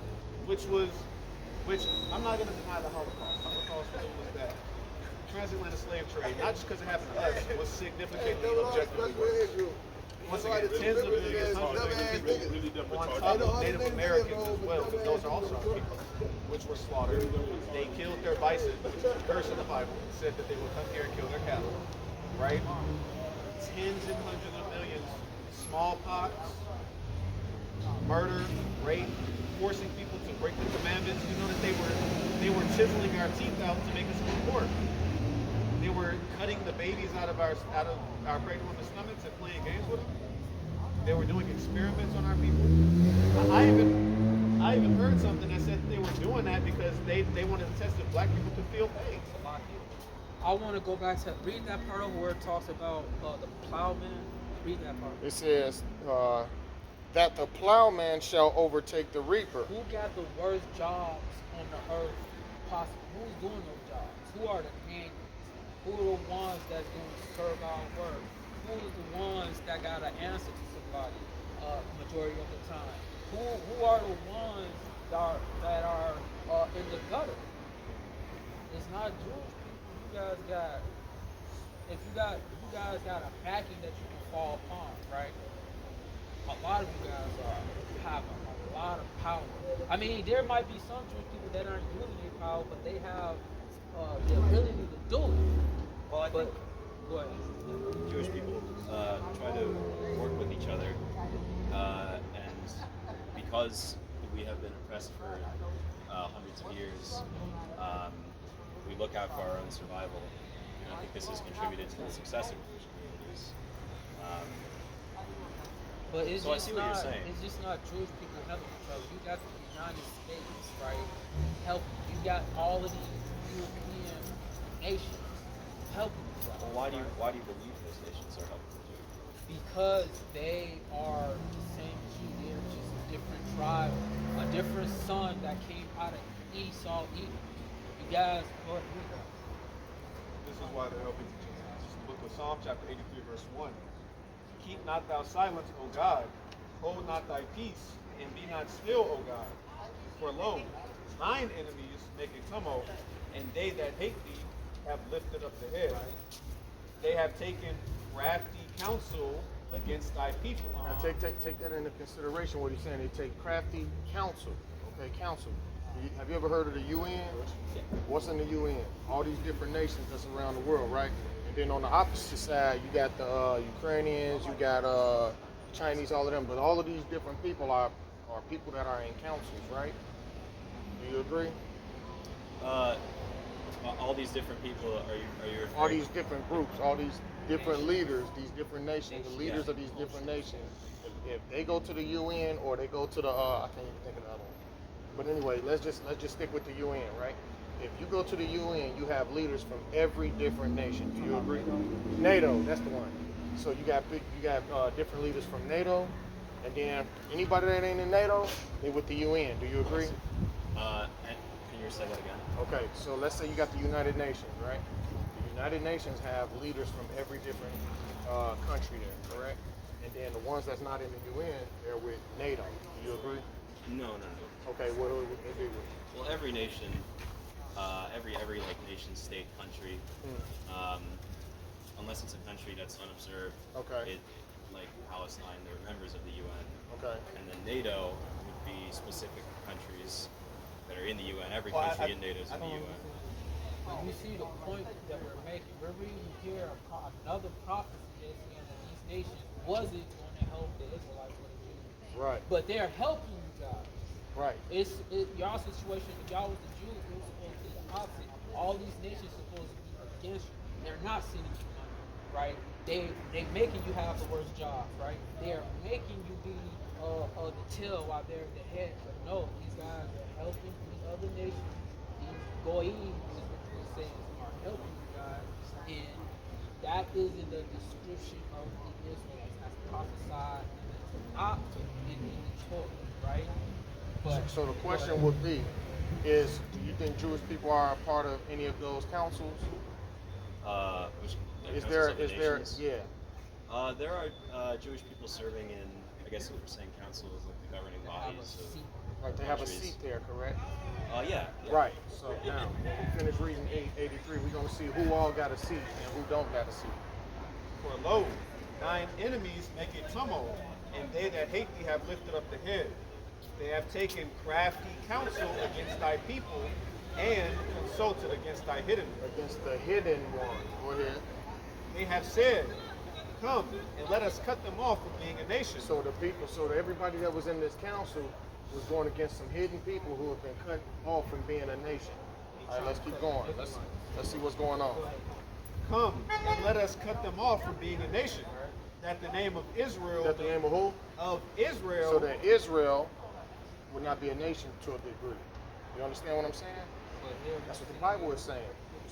Which I'm not going to deny the Holocaust. Holocaust was bad. Transatlantic slave trade, not just because it happened to us, was significantly objectively worse. once again, tens of millions, hundreds of millions Really dumb on retarded. top of Native Americans as well, because those are also our people, which were slaughtered. They killed their bison, which is a curse in the Bible. It said that they would come here and kill their cattle, right? Tens and hundreds of millions, smallpox, murder, rape, forcing people to break the commandments. You know that they were chiseling our teeth out to make us eat pork. They were cutting the babies out of our pregnant women's stomachs and playing games with them. They were doing experiments on our people. I even heard something that said they were doing that because they wanted to test if black people could feel pain. I want to go back to read that part over where it talks about the plowman. Read that part. It says that the plowman shall overtake the reaper. Who got the worst jobs on the earth possible? Who's doing those jobs? Who are the hangers? Who are the ones that's doing servile work? Who is the ones that got an answer to somebody majority of the time? Who are the ones that are in the gutter? It's not Jewish people. You guys got a backing that you can fall upon, right? A lot of you guys have a lot of power. I mean, there might be some Jewish people that aren't using their power, but they have the ability to do it. Well, I think Go ahead. Jewish people try to work with each other, and because we have been oppressed for hundreds of years, we look out for our own survival. And I think this has contributed to the success of Jewish communities. But it's So I just see what you're not. saying. It's just not Jewish people helping each other. You got the United States, right? Helping. You got all of these European nations helping each other. Well, why do you believe those nations are helping you? Because they are the same as you. They're just a different tribe, a different son that came out of Esau, Edom. You guys, go ahead, read that. This is why they're helping each other. This is the book of Psalm, chapter 83, verse 1. Keep not thou silence, O God. Hold not thy peace, and be not still, O God. For lo, thine enemies make a tumult, and they that hate thee have lifted up the head. They have taken crafty counsel against thy people. Now take that into consideration. What he's saying, they take crafty counsel. Okay, counsel. Have you ever heard of the UN? What's in the UN? All these different nations that's around the world, right? And then on the opposite side, you got the Ukrainians, you got Chinese, all of them. But all of these different people are people that are in councils, right? Do you agree? All these different people, are you referring All these different groups, all these different leaders, these different nations, the leaders of these different nations, if they go to the UN or they go to the I can't even think of the other one. But anyway, let's just stick with the UN, right? If you go to the UN, you have leaders from every different nation. Do you agree? NATO, that's the one. So you got different leaders from NATO, and then anybody that ain't in NATO, they with the UN. Do you agree? and can you say that again? Okay, so let's say you got the United Nations, right? The United Nations have leaders from every different country there, correct? And then the ones that's not in the UN, they're with NATO. Do you agree? No. Okay, what do they do with? Well, every nation, every like nation, state, country, unless it's a country that's unobserved, Okay. like Palestine, they're members of the UN. Okay. And then NATO would be specific countries that are in the UN. Every Well, country in NATO is in the UN. But you see the point that we're making. We're reading here another prophecy that's saying that these nations wasn't going to help the Israelites with the Jews. Right. But they're helping you guys. Right. Y'all situation, if y'all was the Jews, it was supposed to be the opposite. All these nations supposed to be against you. They're not sending you money, right? They making you have the worst jobs, right? They're making you be the tail while they're the head. But no, these guys are helping these other nations. These goyim is what you're saying are helping you guys, and that is in the description of the Israelites as prophesied in the Torah, right? But So the question would be, do you think Jewish people are a part of any of those councils? Which Is councils there of the nations? yeah. There are Jewish people serving in, I guess if we're saying councils, like the governing bodies of Like they have a countries. seat there, correct? Yeah. Right. So now, when we finish reading 83, we're gonna see who all got a seat and who don't got a seat. For lo, Thine enemies make a tumult, and they that hate thee have lifted up the head. They have taken crafty counsel against thy people, and consulted against thy hidden one. Against the hidden one. Go ahead. They have said, come and let us cut them off from being a nation. So the people, everybody that was in this council was going against some hidden people who have been cut off from being a nation. All right, let's keep going. Let's see what's going on. Come and let us cut them off from being a nation. That the name of Israel, That the name of who? of Israel, So that Israel would not be a nation to a degree. You understand what I'm saying? That's what the Bible is saying.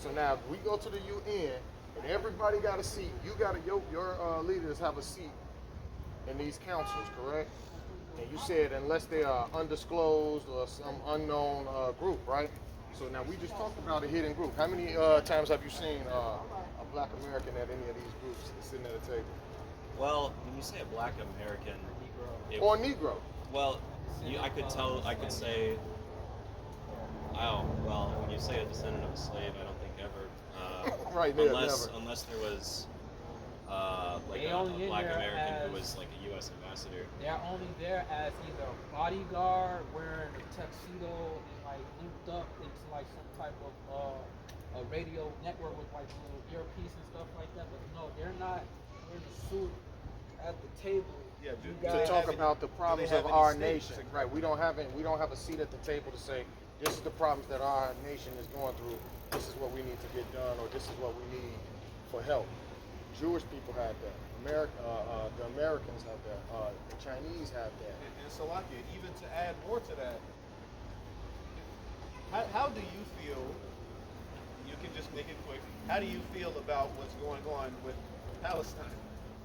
So now if we go to the UN and everybody got a seat, you got to your leaders have a seat in these councils, correct? And you said unless they are undisclosed or some unknown group, right? So now we just talked about a hidden group. How many times have you seen a Black American at any of these groups sitting at a table? Well, when you say a Black American, Or a Negro? well, I could say, oh, well, when you say a descendant of a slave, I don't think ever. Right there, unless there was like They a only in Black there American as- who was like a U.S. ambassador. They're only there as either a bodyguard wearing a tuxedo and like linked up into like some type of a radio network with like a little earpiece and stuff like that. But no, they're not wearing a suit at the table. Yeah, You do To they guys- talk have any- about the do they problems have of any our states? nation, right? We don't have a seat at the table to say this is the problems that our nation is going through. This is what we need to get done, or this is what we need for help. Jewish people have that. The Americans have that. The Chinese have that. And Salakia, even to add more to that, how do you feel? You can just make it quick. How do you feel about what's going on with Palestine?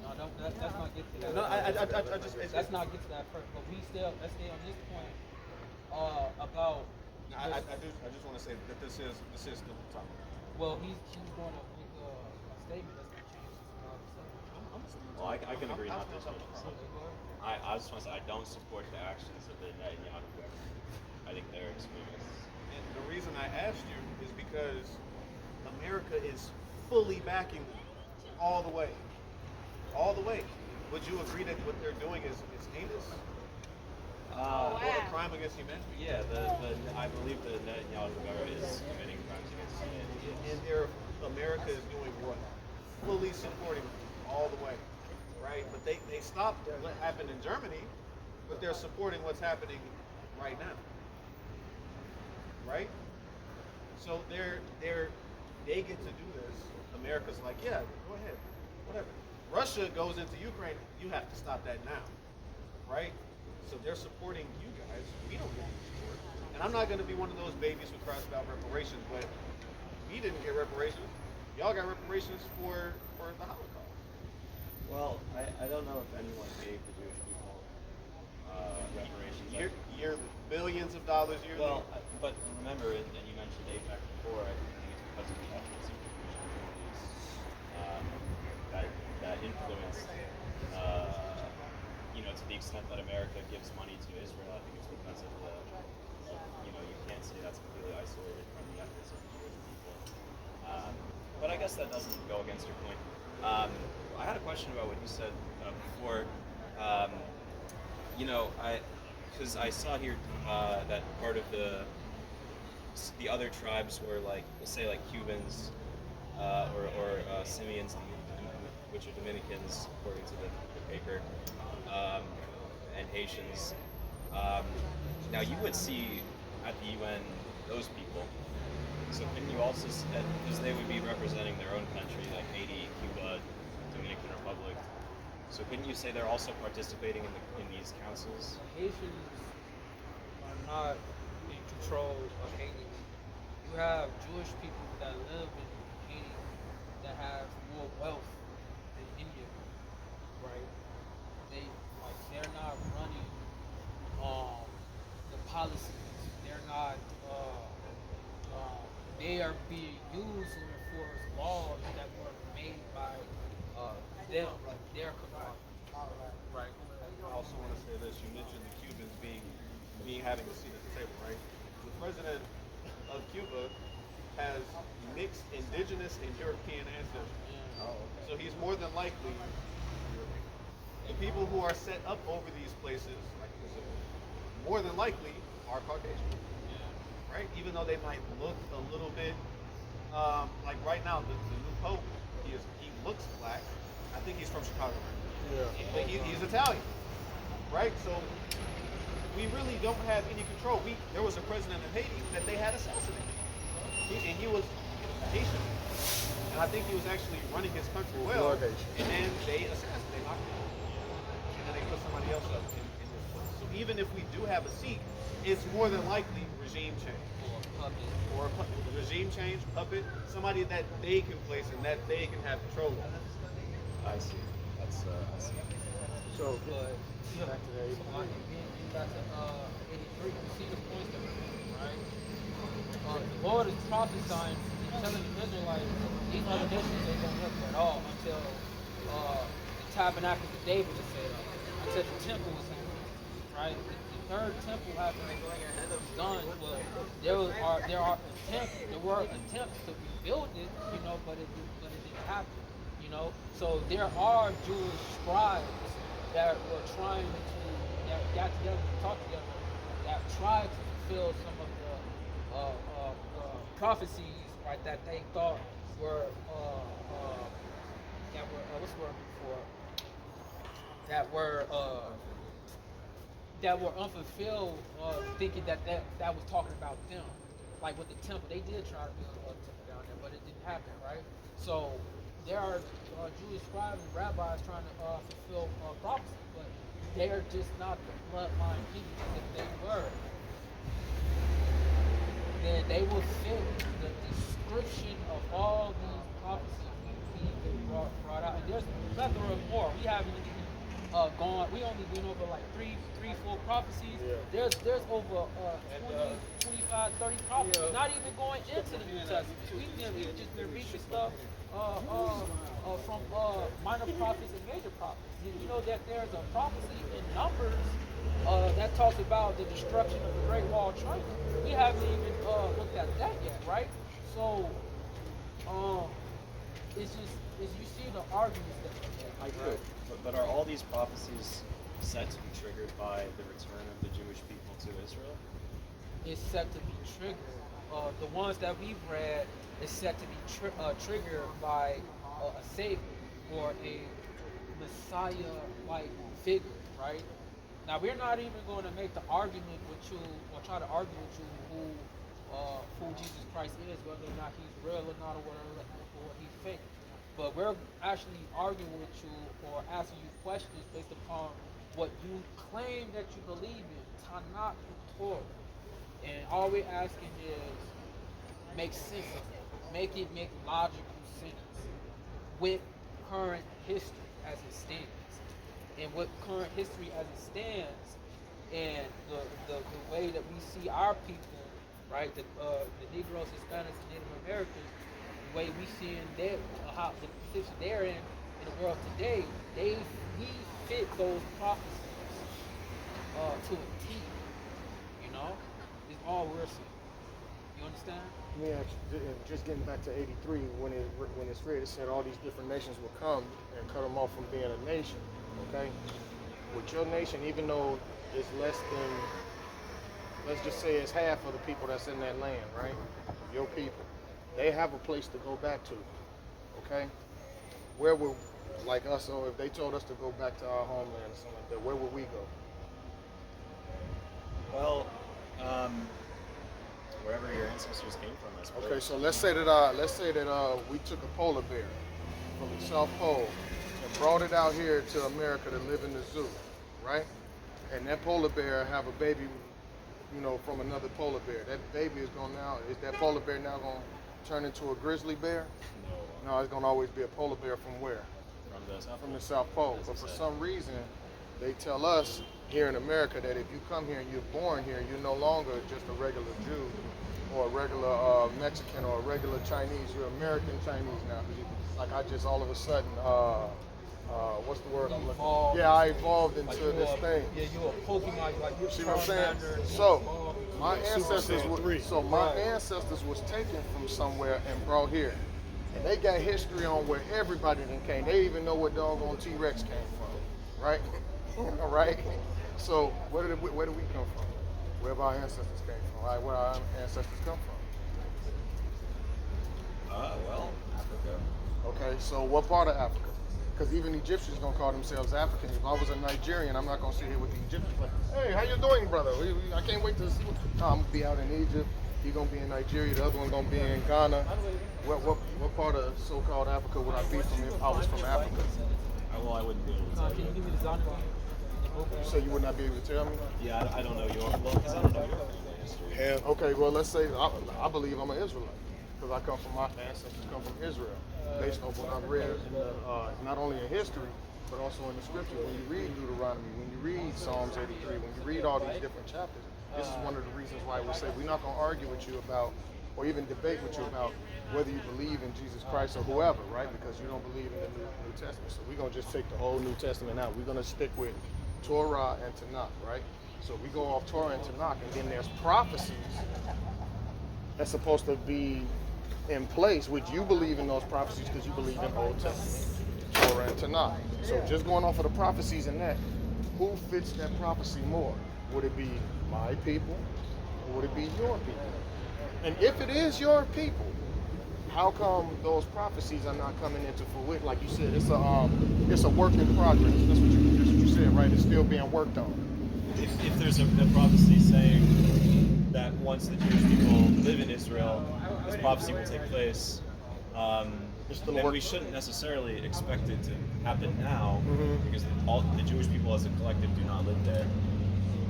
No, let's not get to that. No, I just Let's not get to that first. But let's stay on this point about. I just want to say that this is still the topic. Well, he's going to make a statement that's going to change this. Well, I can agree not this one. I just want to say I don't support the actions of the Netanyahu government. I think they're extremists. And the reason I asked you is because America is fully backing them all the way. All the way. Would you agree that what they're doing is heinous? Or a crime against humanity? Yeah, I believe the Netanyahu government is committing crimes against humanity. And America is doing what? Fully supporting them all the way. Right? But they stopped what happened in Germany, but they're supporting what's happening right now. Right? So they get to do this. America's like, yeah, go ahead. Whatever. Russia goes into Ukraine, you have to stop that now. Right? So they're supporting you guys. We don't get any support. And I'm not going to be one of those babies who cries about reparations, but we didn't get reparations. Y'all got reparations for the Holocaust. Well, I don't know if anyone gave the Jewish people reparations. Yearly, billions of dollars yearly. Well, but remember, and you mentioned APEC before, I think it's because of the ethnic communities that influenced, to the extent that America gives money to Israel. I think it's because of you can't say that's completely isolated from the efforts of the Jewish people. But I guess that doesn't go against your point. I had a question about what you said before. Because I saw here that part of the other tribes were like, say, like Cubans or Simians, which are Dominicans, according to the paper, and Haitians. Now you would see at the UN those people. So couldn't you also, because they would be representing their own country, like Haiti, Cuba, Dominican Republic. So couldn't you say they're also participating in these councils? Haitians are not in control of Haiti. You have Jewish people that live in Haiti that have more wealth than India, right? They're not running the policies. They're not. They are being used to enforce laws that were made by them, their community. Right. I also want to say this. You mentioned the Cubans having a seat at the table, right? The president of Cuba has mixed indigenous and European ancestry. So he's more than likely the people who are set up over these places, more than likely, are Caucasian, right? Even though they might look a little bit, like right now, the new pope, he looks black. I think he's from Chicago, right? Yeah. But he's Italian, right? So we really don't have any control. There was a president of Haiti that they had assassinated, and he was Haitian, and I think he was actually running his country well. And then they assassinated, they knocked him out, and then they put somebody else up in his place. So even if we do have a seat, it's more than likely regime change, or regime change, puppet, somebody that they can place and that they can have control of. I see. That's I see. So But back to the getting back to 83, you see the points that we're making, right? The Lord is prophesying, he's telling the Israelites, these other nations ain't gonna look at all until the tabernacle of David is set up, until the temple is set up, right? The third temple hasn't been done, but there were attempts to rebuild it, you know, but it didn't happen. You know, so there are Jewish scribes that were trying to, that got together to talk together, that tried to fulfill some of the prophecies, right, that they thought were, what's the word before? That were unfulfilled, thinking that was talking about them. Like with the temple, they did try to build a temple down there, but it didn't happen, right? So there are Jewish scribes and rabbis trying to fulfill prophecy, but they're just not the bloodline people. If they were, then they will fit the description of all these prophecies being brought out. And there's a plethora of more. We haven't even we only went over like three, four prophecies. Yeah. There's over 20, 25, 30 prophecies. Not even going into the New Testament. We've just been reading stuff from minor prophets and major prophets. You know that there's a prophecy in Numbers that talks about the destruction of the Great Wall of China. We haven't even looked at that yet, right? So, it's you see the arguments that I could. But are all these prophecies set to be triggered by the return of the Jewish people to Israel? It's set to be triggered. The ones that we've read is set to be triggered by a savior or a Messiah-like figure, right? Now we're not even going to make the argument with you or try to argue with you who Jesus Christ is, whether or not he's real or not, or whatever, or he's fake. But we're actually arguing with you or asking you questions based upon what you claim that you believe in, Tanakh and Torah. And all we're asking is make sense of it. Make it make logical sense with current history as it stands. And with current history as it stands and the way that we see our people, right, the Negroes, Hispanics, and Native Americans, the way we see in how the position they're in the world today, we fit those prophecies to a T. You know, is all we're seeing. You understand? Yeah, just getting back to 83, when it's read, it said all these different nations will come and cut them off from being a nation. Okay, with your nation, even though it's less than, let's just say it's half of the people that's in that land, right? Your people, they have a place to go back to. Okay, where would, like us, or if they told us to go back to our homeland or something like that, where would we go? Well, wherever your ancestors came from, I suppose. Okay, so let's say that we took a polar bear from the South Pole and brought it out here to America to live in the zoo, right? And that polar bear have a baby, you know, from another polar bear. That baby is that polar bear now going to turn into a grizzly bear? No, it's going to always be a polar bear from where? From the South Pole. But for some reason, they tell us here in America that if you come here and you're born here, you're no longer just a regular Jew or a regular Mexican or a regular Chinese. You're American Chinese now. Like I just all of a sudden, what's the word I'm looking for? Yeah, I evolved into this thing. Yeah, you're a Pokemon. Like you're see what I'm saying? So my ancestors was taken from somewhere and brought here. And they got history on where everybody then came. They even know where doggone T-Rex came from, right? All right. So where do we come from? Where have our ancestors came from? Right? Where our ancestors come from? Well, Africa. Okay. So what part of Africa? Because even Egyptians don't call themselves African. If I was a Nigerian, I'm not gonna sit here with the Egyptians like, hey, how you doing, brother? I can't wait to see. No, I'm gonna be out in Egypt. You're gonna be in Nigeria. The other one gonna be in Ghana. What part of so-called Africa would I be from if I was from Africa? Well, I wouldn't be able to tell Can you you. give me the Zanzibar? So you would not be able to tell me? Yeah, I don't know your, well, because I don't know your family history. Ham. Okay, well, let's say I believe I'm an Israelite because I come from, my ancestors come from Israel, based on what I've read in the, not only in history but also in the scriptures. When you read Deuteronomy, when you read Psalms 83, when you read all these different chapters, this is one of the reasons why we say we're not going to argue with you about, or even debate with you about whether you believe in Jesus Christ or whoever, right? Because you don't believe in the New Testament. So we're going to just take the whole New Testament out. We're going to stick with Torah and Tanakh, right? So we go off Torah and Tanakh, and then there's prophecies that's supposed to be in place, which you believe in those prophecies because you believe in Old Testament, Torah and Tanakh. So just going off of the prophecies in that, who fits that prophecy more? Would it be my people or would it be your people? And if it is your people, how come those prophecies are not coming into fruition? Like you said, it's a work in progress. That's what you said, right? It's still being worked on. If there's a prophecy saying that once the Jewish people live in Israel, this prophecy will take place, then we shouldn't necessarily expect it to happen now, because all the Jewish people as a collective do not live there.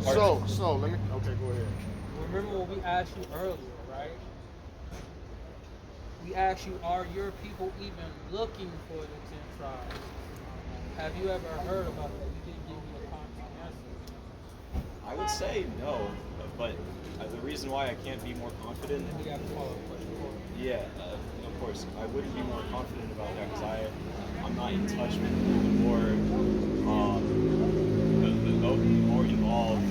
So let me. Okay, go ahead. Remember what we asked you earlier, right? We asked you, are your people even looking for the 10 tribes? Have you ever heard about that? We didn't give you a concrete answer. I would say no, but the reason why I can't be more confident, We got to follow up question. yeah, of course, I wouldn't be more confident about that because I'm not in touch with the more more involved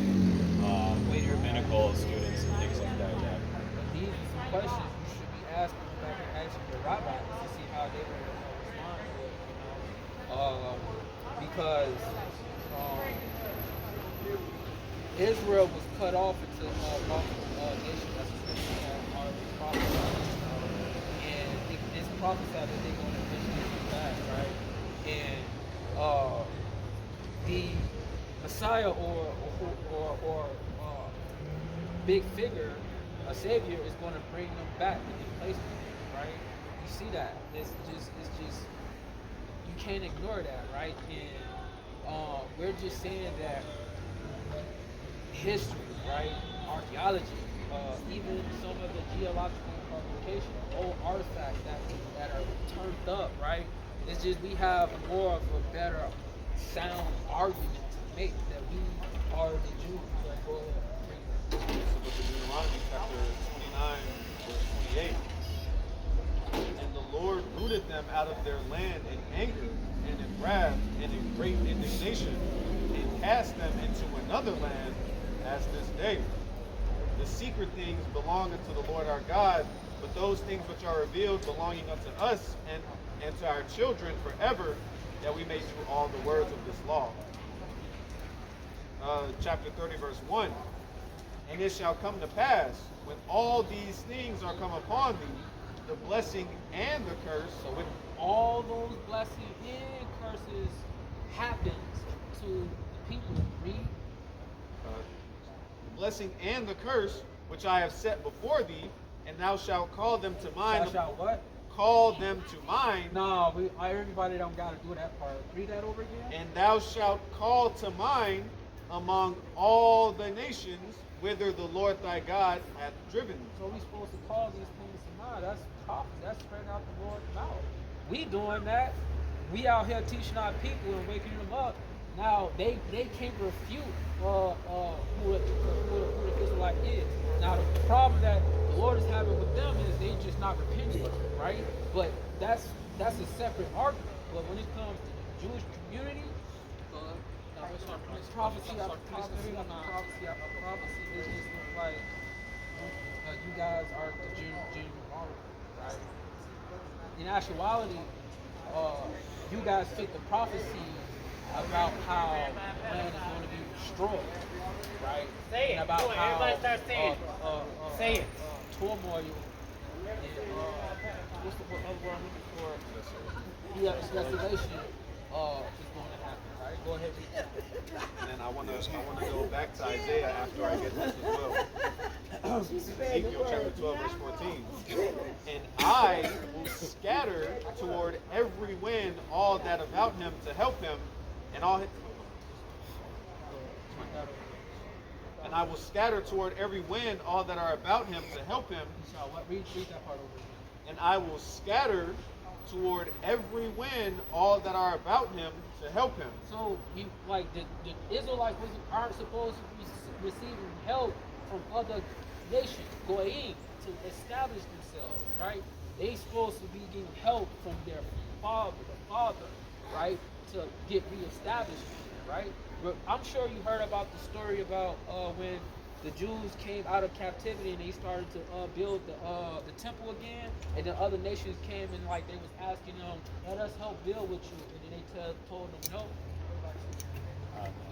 rabbinical students and things like that. Yeah. But these are some questions you should be asking back and asking the rabbis to see how they will respond to it, because Israel was cut off into multiple nations. That's what we have already prophesied. And it's prophesied that they're going to eventually come back, right? And the Messiah or big figure, a savior, is going to bring them back in place, right? You see that? It's just you can't ignore that, right? And we're just saying that history, right? Archaeology, even some of the geological publications, old artifacts that are turned up, right? It's just we have more of a better sound argument to make that we are the Jews that go ahead and bring them. So with the Deuteronomy chapter 29, verse 28, and the Lord rooted them out of their land in anger and in wrath and in great indignation, and cast them into another land as this day. The secret things belong unto the Lord our God, but those things which are revealed belonging unto us and to our children forever, that we may do all the words of this law. Chapter 30, verse 1. And it shall come to pass, when all these things are come upon thee, the blessing and the curse. So when all those blessings and curses happens to the people, read. The blessing and the curse, which I have set before thee, and thou shalt call them to mind. Thou shalt what? Call them to mind. No, everybody don't got to do that part. Read that over again. And thou shalt call to mind among all the nations whither the Lord thy God hath driven thee. So we supposed to call these things to mind. That's prophecy. That's spreading out the Lord's mouth. We doing that. We out here teaching our people and waking them up. Now they can't refute who the Israelite is. Now the problem that the Lord is having with them is they just not repenting, right? But that's a separate argument. But when it comes to the Jewish community, prophecy after prophecy after prophecy after prophecy, it just looks like you guys are the genuine army, right? In actuality, you guys fit the prophecy about how the land is going to be destroyed, right? Say it. And about Come on, how everybody start saying it. Say it. turmoil and what's the other word I'm looking for? Yeah, it's desolation is going to happen, right? Go ahead, read that. And then I want to go back to Isaiah after I get this as well. Ezekiel chapter 12, verse 14. And I will scatter toward every wind all that about him to help him, and all his, and I will scatter toward every wind all that are about him to help him. Read that part over again. And I will scatter toward every wind all that are about him to help him. So, you like the Israelites aren't supposed to be receiving help from other nations, goyim, to establish themselves, right? They supposed to be getting help from their father, right, to get reestablished, right? But I'm sure you heard about the story about when the Jews came out of captivity and they started to build the temple again, and then other nations came and like they was asking them, let us help build with you, and then they told them no.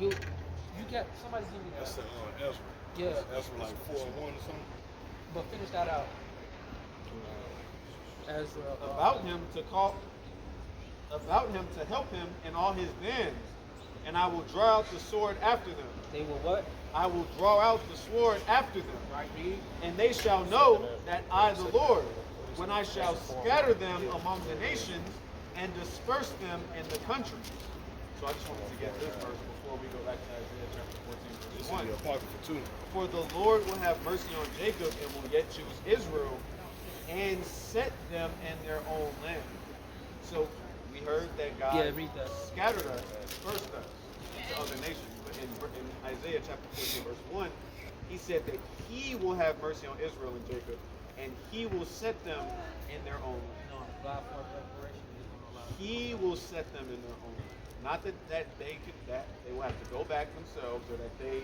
You get somebody's giving me that. That's Ezra. Yeah. Ezra like 4:1 or something. But finish that out. Ezra. About him to help him in all his bands, and I will draw out the sword after them. They will what? I will draw out the sword after them, Right, read. and they shall know that I, the Lord, when I shall scatter them among the nations and disperse them in the country. So I just wanted to get this verse before we go back to Isaiah chapter 14, This verse is 1. the Apocrypha too. For the Lord will have mercy on Jacob and will yet choose Israel and set them in their own land. So we heard that God read that. scattered us, dispersed us into other nations. But in Isaiah chapter 14, verse 1, he said that he will have mercy on Israel and Jacob, and he will set them in their own land. No, God for preparation is going to allow. He will set them in their own land. Not that they will have to go back themselves, or that they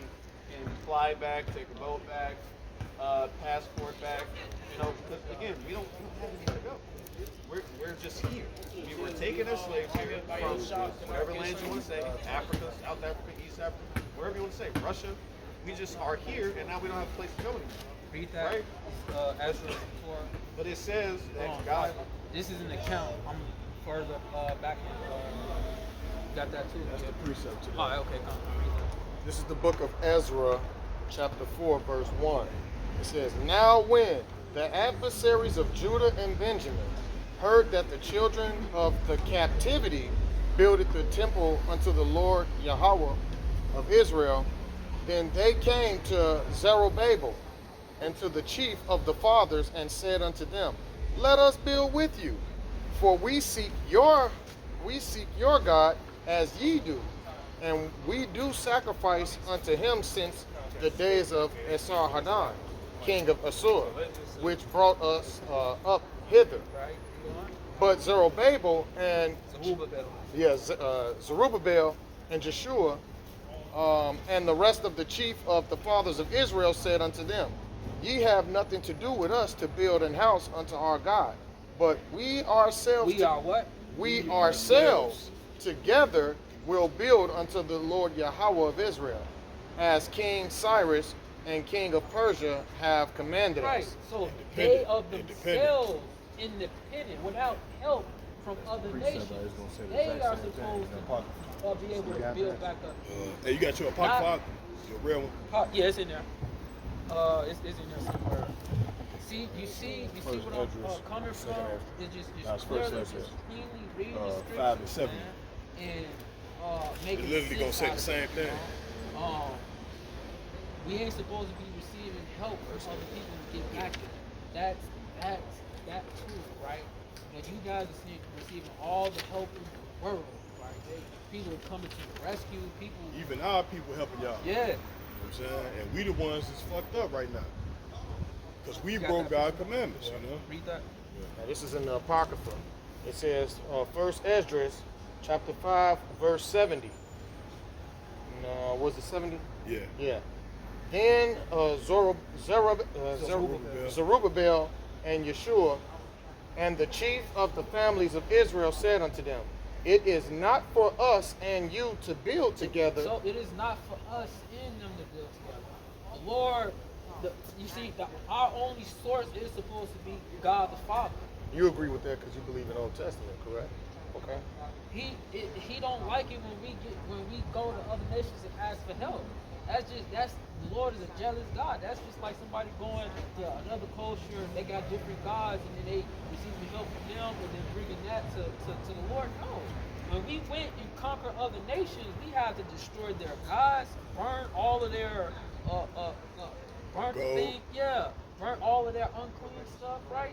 can fly back, take a boat back, passport back. You know, because again, we don't have anywhere to go. We're just here. We were taken as slaves here from whatever land you want to say, Africa, South Africa, East Africa, wherever you want to say, Russia. We just are here, and now we don't have a place to go anymore. Read that. Right? Ezra 4. But it says that Hold on, God. This is an account. I'm further back. Got that too. That's the precept to Oh, that. okay, come on. Read that. This is the book of Ezra, chapter 4, verse 1. It says, Now when the adversaries of Judah and Benjamin heard that the children of the captivity builded the temple unto the Lord Yahweh of Israel, then they came to Zerubbabel and to the chief of the fathers and said unto them, Let us build with you, for we seek your God as ye do, and we do sacrifice unto him since the days of Esarhaddon, king of Assur, which brought us up hither. Right? You go on. But Zerubbabel and Zerubbabel. Zerubbabel and Jeshua and the rest of the chief of the fathers of Israel said unto them, Ye have nothing to do with us to build an house unto our God, but we ourselves We are what? we ourselves together will build unto the Lord Yahweh of Israel, as King Cyrus and King of Persia have commanded Right. us. So they Independent. of themselves, independent, without help from other nations, they are supposed to be able to build back up. Hey, you got your Apocrypha? Your real one? Yeah, it's in there. It's in there somewhere. See what I'm coming from? It's just clearly just cleanly reading the scriptures, 5 and 7. man, and making It literally gonna sense say out the of same it, thing. you know? We ain't supposed to be receiving help from other people to get back there. That's true, right? But you guys are receiving all the help in the world, right? People are coming to the rescue. People. Even our people helping y'all. Yeah. You know what I'm saying? And we the ones that's fucked up right now. Because we Got broke that. God's commandments, you know? Read that. Now this is in the Apocrypha. It says, First Esdras, chapter 5, verse 70. Was it 70? Yeah. Yeah. Then Zerubbabel and Yeshua and the chief of the families of Israel said unto them, it is not for us and you to build together. So it is not for us and them to build together. The Lord, you see, our only source is supposed to be God the Father. You agree with that because you believe in Old Testament, correct? Okay. He don't like it when we go to other nations and ask for help. That's the Lord is a jealous God. That's just like somebody going to another culture, they got different gods, and then they receiving help from them, and then bringing that to the Lord. No. When we went and conquered other nations, we had to destroy their gods, burn all of their burn the thing, burn all of their unclean stuff, right?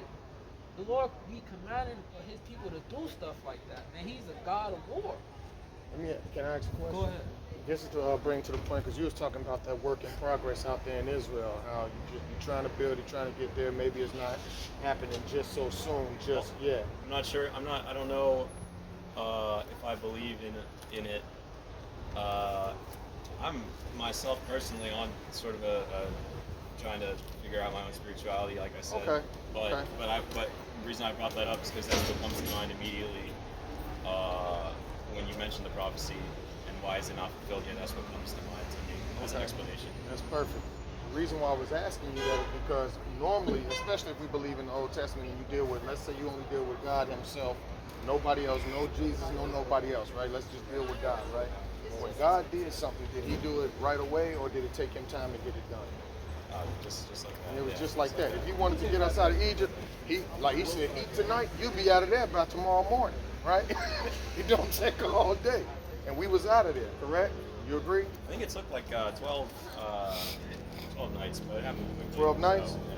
The Lord be commanding his people to do stuff like that. And he's a God of war. Can I ask a question? Go ahead. This is to bring to the point, because you was talking about that work in progress out there in Israel, how you're trying to build, you're trying to get there. Maybe it's not happening just so soon, just yet. I'm not sure. I don't know if I believe in it. I'm myself personally on sort of a trying to figure out my own spirituality, like I said. Okay. But Okay. but the reason I brought that up is because that's what comes to mind immediately when you mention the prophecy and why is it not fulfilled yet. That's what comes to mind to me as an explanation. That's perfect. The reason why I was asking you that is because normally, especially if we believe in the Old Testament and you deal with, let's say you only deal with God himself, nobody else, no Jesus, no nobody else, right? Let's just deal with God, right? When God did something, did he do it right away or did it take him time to get it done? Just like that. And it was yeah. just like that. If he wanted to get us out of Egypt, he said, eat tonight, you'll be out of there by tomorrow morning, right? It don't take all day. And we was out of there, correct? You agree? I think it took like 12 nights, but it happened quickly. 12 nights? So, yeah,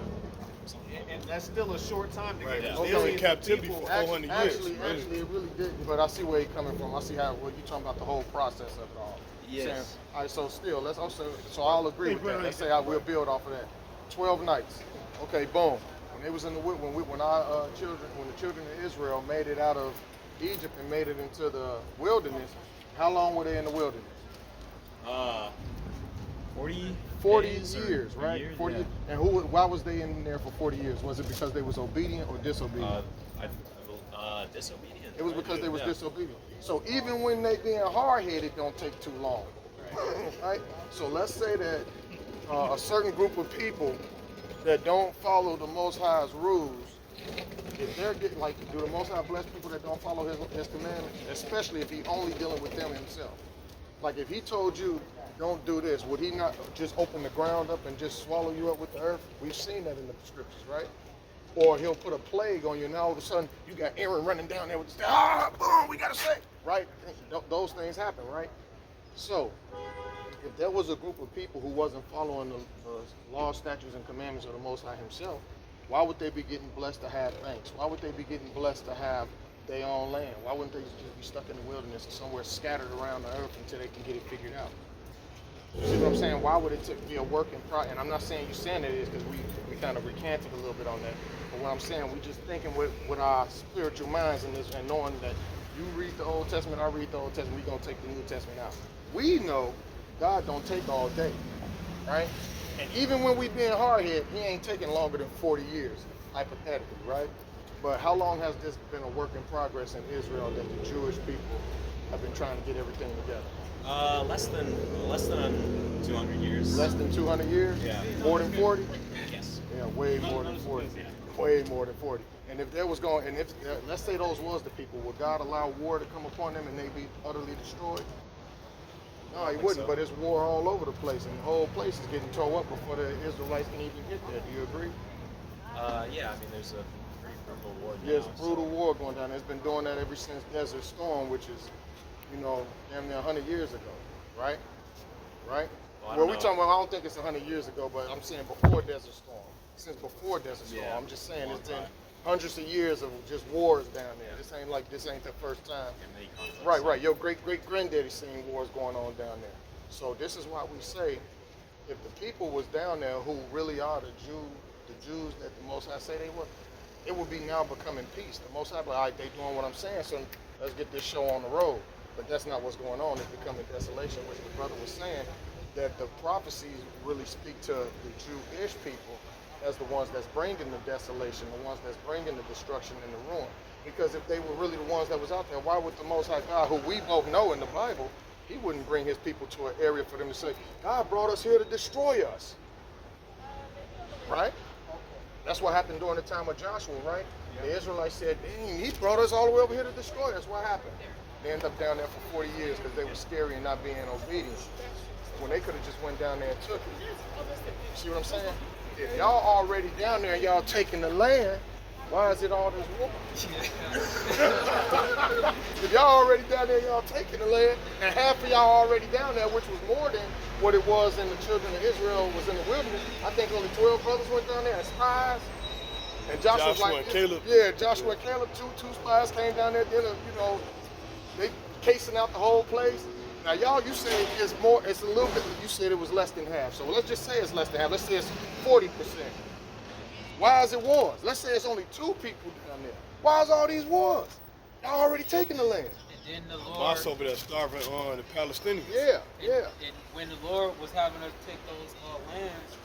something like And that. that's still a short time to Right. get Yeah. They millions was in of captivity people. for 400 years. Actually, it really didn't. But I see where you're coming from. I see how you're talking about the whole process of it all. Yes. Saying, all right, so still, so I'll agree with that. Let's say I will build off of that. 12 nights. Okay, boom. When they was in the when the children of Israel made it out of Egypt and made it into the wilderness, how long were they in the wilderness? 40 days or years, right? Years, 40 yeah. And why was they in there for 40 years? Was it because they was obedient or disobedient? Disobedient. It was right? because they was Yeah. disobedient. So even when they being hard-headed, don't take too long, right? So let's say that a certain group of people that don't follow the Most High's rules, if they're getting do the Most High bless people that don't follow his commandments, especially if he only dealing with them himself. Like if he told you don't do this, would he not just open the ground up and just swallow you up with the earth? We've seen that in the scriptures, right? Or he'll put a plague on you, and now all of a sudden you got Aaron running down there with the staff. Boom, we gotta say, right? Those things happen, right? So, if there was a group of people who wasn't following the law, statutes, and commandments of the Most High himself, why would they be getting blessed to have banks? Why would they be getting blessed to have their own land? Why wouldn't they just be stuck in the wilderness or somewhere scattered around the earth until they can get it figured out? You see what I'm saying? Why would it be a work in progress? And I'm not saying you're saying it is because we kind of recanted a little bit on that. But what I'm saying, we just thinking with our spiritual minds in this and knowing that you read the Old Testament, I read the Old Testament, we're going to take the New Testament out. We know God don't take all day, right? And even when we being hard-headed, he ain't taking longer than 40 years, hypothetically, right? But how long has this been a work in progress in Israel that the Jewish people have been trying to get everything together? Less than 200 years. Less than 200 years? Yeah. More than 40? Yes. Yeah, way more than 40. Way more than 40. And if there was let's say those was the people, would God allow war to come upon them and they be utterly destroyed? No, he wouldn't, so. but it's war all over the place, and the whole place is getting tore up before the Israelites can even get there. Do you agree? Yeah, I mean, there's a pretty brutal war now. Yes, brutal war going down. It's been doing that ever since Desert Storm, which is, damn near 100 years ago, right? Right? Well, I Well, don't we know. talking about, I don't think it's 100 years ago, but I'm saying before Desert Storm. Since before Desert Storm, Yeah, I'm just saying long it's been time. hundreds of years of just wars down there. This ain't the first time. And many conflicts. Right. Your great-great-granddaddy seen wars going on down there. So this is why we say, if the people was down there who really are the Jews that the Most High say they were, it would be now becoming peace. The Most High, all right, they doing what I'm saying, so let's get this show on the road. But that's not what's going on. It's becoming desolation, which the brother was saying, that the prophecies really speak to the Jewish people as the ones that's bringing the desolation, the ones that's bringing the destruction and the ruin. Because if they were really the ones that was out there, why would the Most High God, who we both know in the Bible, he wouldn't bring his people to an area for them to say, God brought us here to destroy us. Right? That's what happened during the time of Joshua, right? The Israelites said, dang, he brought us all the way over here to destroy us. What happened? They ended up down there for 40 years because they were scary and not being obedient. When they could have just went down there and took it. You see what I'm saying? If y'all already down there and y'all taking the land, why is it all this war? If y'all already down there, y'all taking the land, and half of y'all already down there, which was more than what it was in the children of Israel was in the wilderness. I think only 12 brothers went down there as spies. And Joshua and Caleb. Yeah, Joshua and Caleb, two spies came down there, then, they casing out the whole place. Now, y'all, you say it's more, it's a little bit, you said it was less than half. So let's just say it's less than half. Let's say it's 40%. Why is it wars? Let's say it's only 2 people down there. Why is all these wars? Y'all already taking the land. And then the Lord. Hamas over there starving on the Palestinians. Yeah, yeah. And when the Lord was having us take those lands,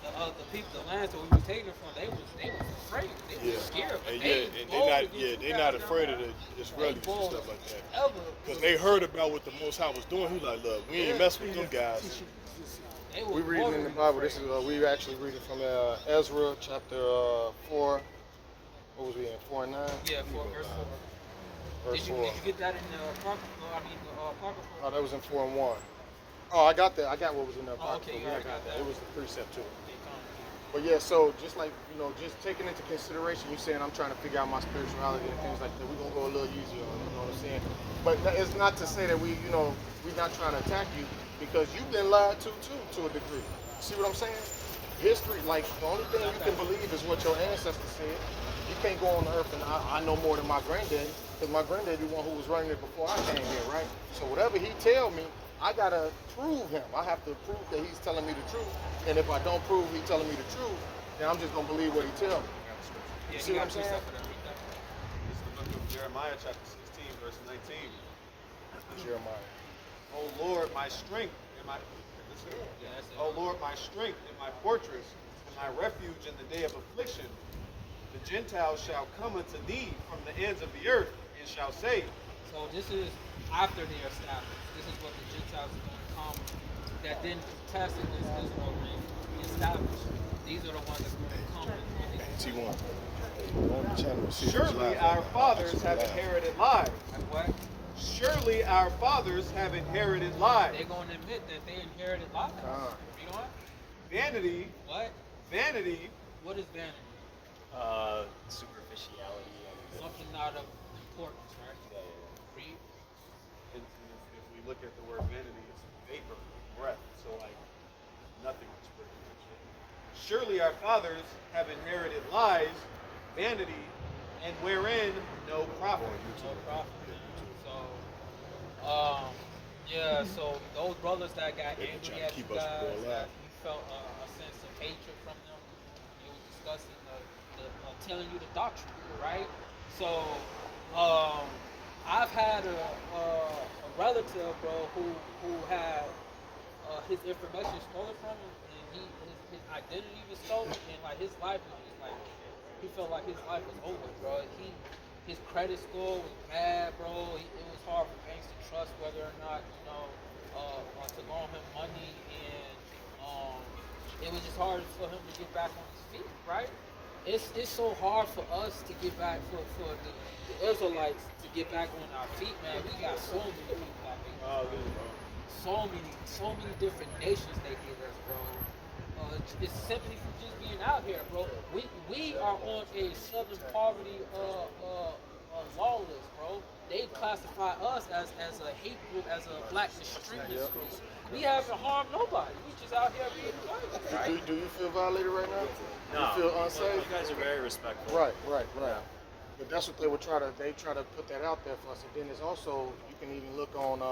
the lands that we were taking from, they was afraid. They was scared. But they're not afraid of the Israelis and stuff like that. Because they heard about what the Most High was doing. He like, look, we ain't mess with them guys. We reading in the Bible. This is we actually reading from Ezra chapter 4. What was we in? 4 and 9. Yeah, 4 verse 4. Verse Did 4. you get that in the Apocrypha? Oh, that was in 4 and 1. Oh, I got that. I got what was in the Oh, Apocrypha. okay, you Yeah, I got that. It was the precept too. But yeah, so just like, just taking into consideration, you saying I'm trying to figure out my spirituality and things like that, we're going to go a little easier on it, you know what I'm saying? But it's not to say that we're not trying to attack you, because you've been lied to too, to a degree. See what I'm saying? History, like, the only thing you can believe is what your ancestors said. You can't go on the earth and I know more than my granddaddy, because my granddaddy was the one who was running it before I came here, right? So whatever he tell me, I gotta prove him. I have to prove that he's telling me the truth. And if I don't prove he's telling me the truth, then I'm just gonna believe what he tells me. You see what I'm saying? This is the book of Jeremiah, chapter 16, verse 19. Jeremiah. O Lord, my strength and my O Lord, my strength and my fortress and my refuge in the day of affliction. The Gentiles shall come unto thee from the ends of the earth and shall say. So this is after they are established. This is what the Gentiles are going to come that didn't contest against Israel being established. These are the ones that's going to come. T1. Go on the channel and see if it's Surely live. our fathers have inherited lies. What? Surely our fathers have inherited lies. They're going to admit that they inherited lies. You know what? Vanity. What? Vanity. What is vanity? Superficiality. Something not of importance, right? Read. And if we look at the word vanity, it's vapor, breath. So like nothing is pretty much. Surely our fathers have inherited lies, vanity, and wherein no profit. No profit. So those brothers that got They been angry trying to at you keep us from guys, going that live. you felt a sense of hatred from them, you were discussing telling you the doctrine, right? So I've had a relative, bro, who had his information stolen from him, and his identity was stolen, and like his life was just like, he felt like his life was over, bro. His credit score was bad, bro. It was hard for banks to trust whether or not, to loan him money, and it was just hard for him to get back on his feet, right? It's so hard for us to get back, for the Israelites to get back on our feet, man. We got so many people out there. So many different nations they give us, bro. It's simply from just being out here, bro. We are on a Southern poverty law list, bro. They classify us as a hate group, as a black extremist group. We haven't harmed nobody. We just out here being crazy, right? Do you feel violated right now? No. You feel unsafe? You guys are very respectful. Right. But that's what they try to put that out there for us. And then there's also, you can even look on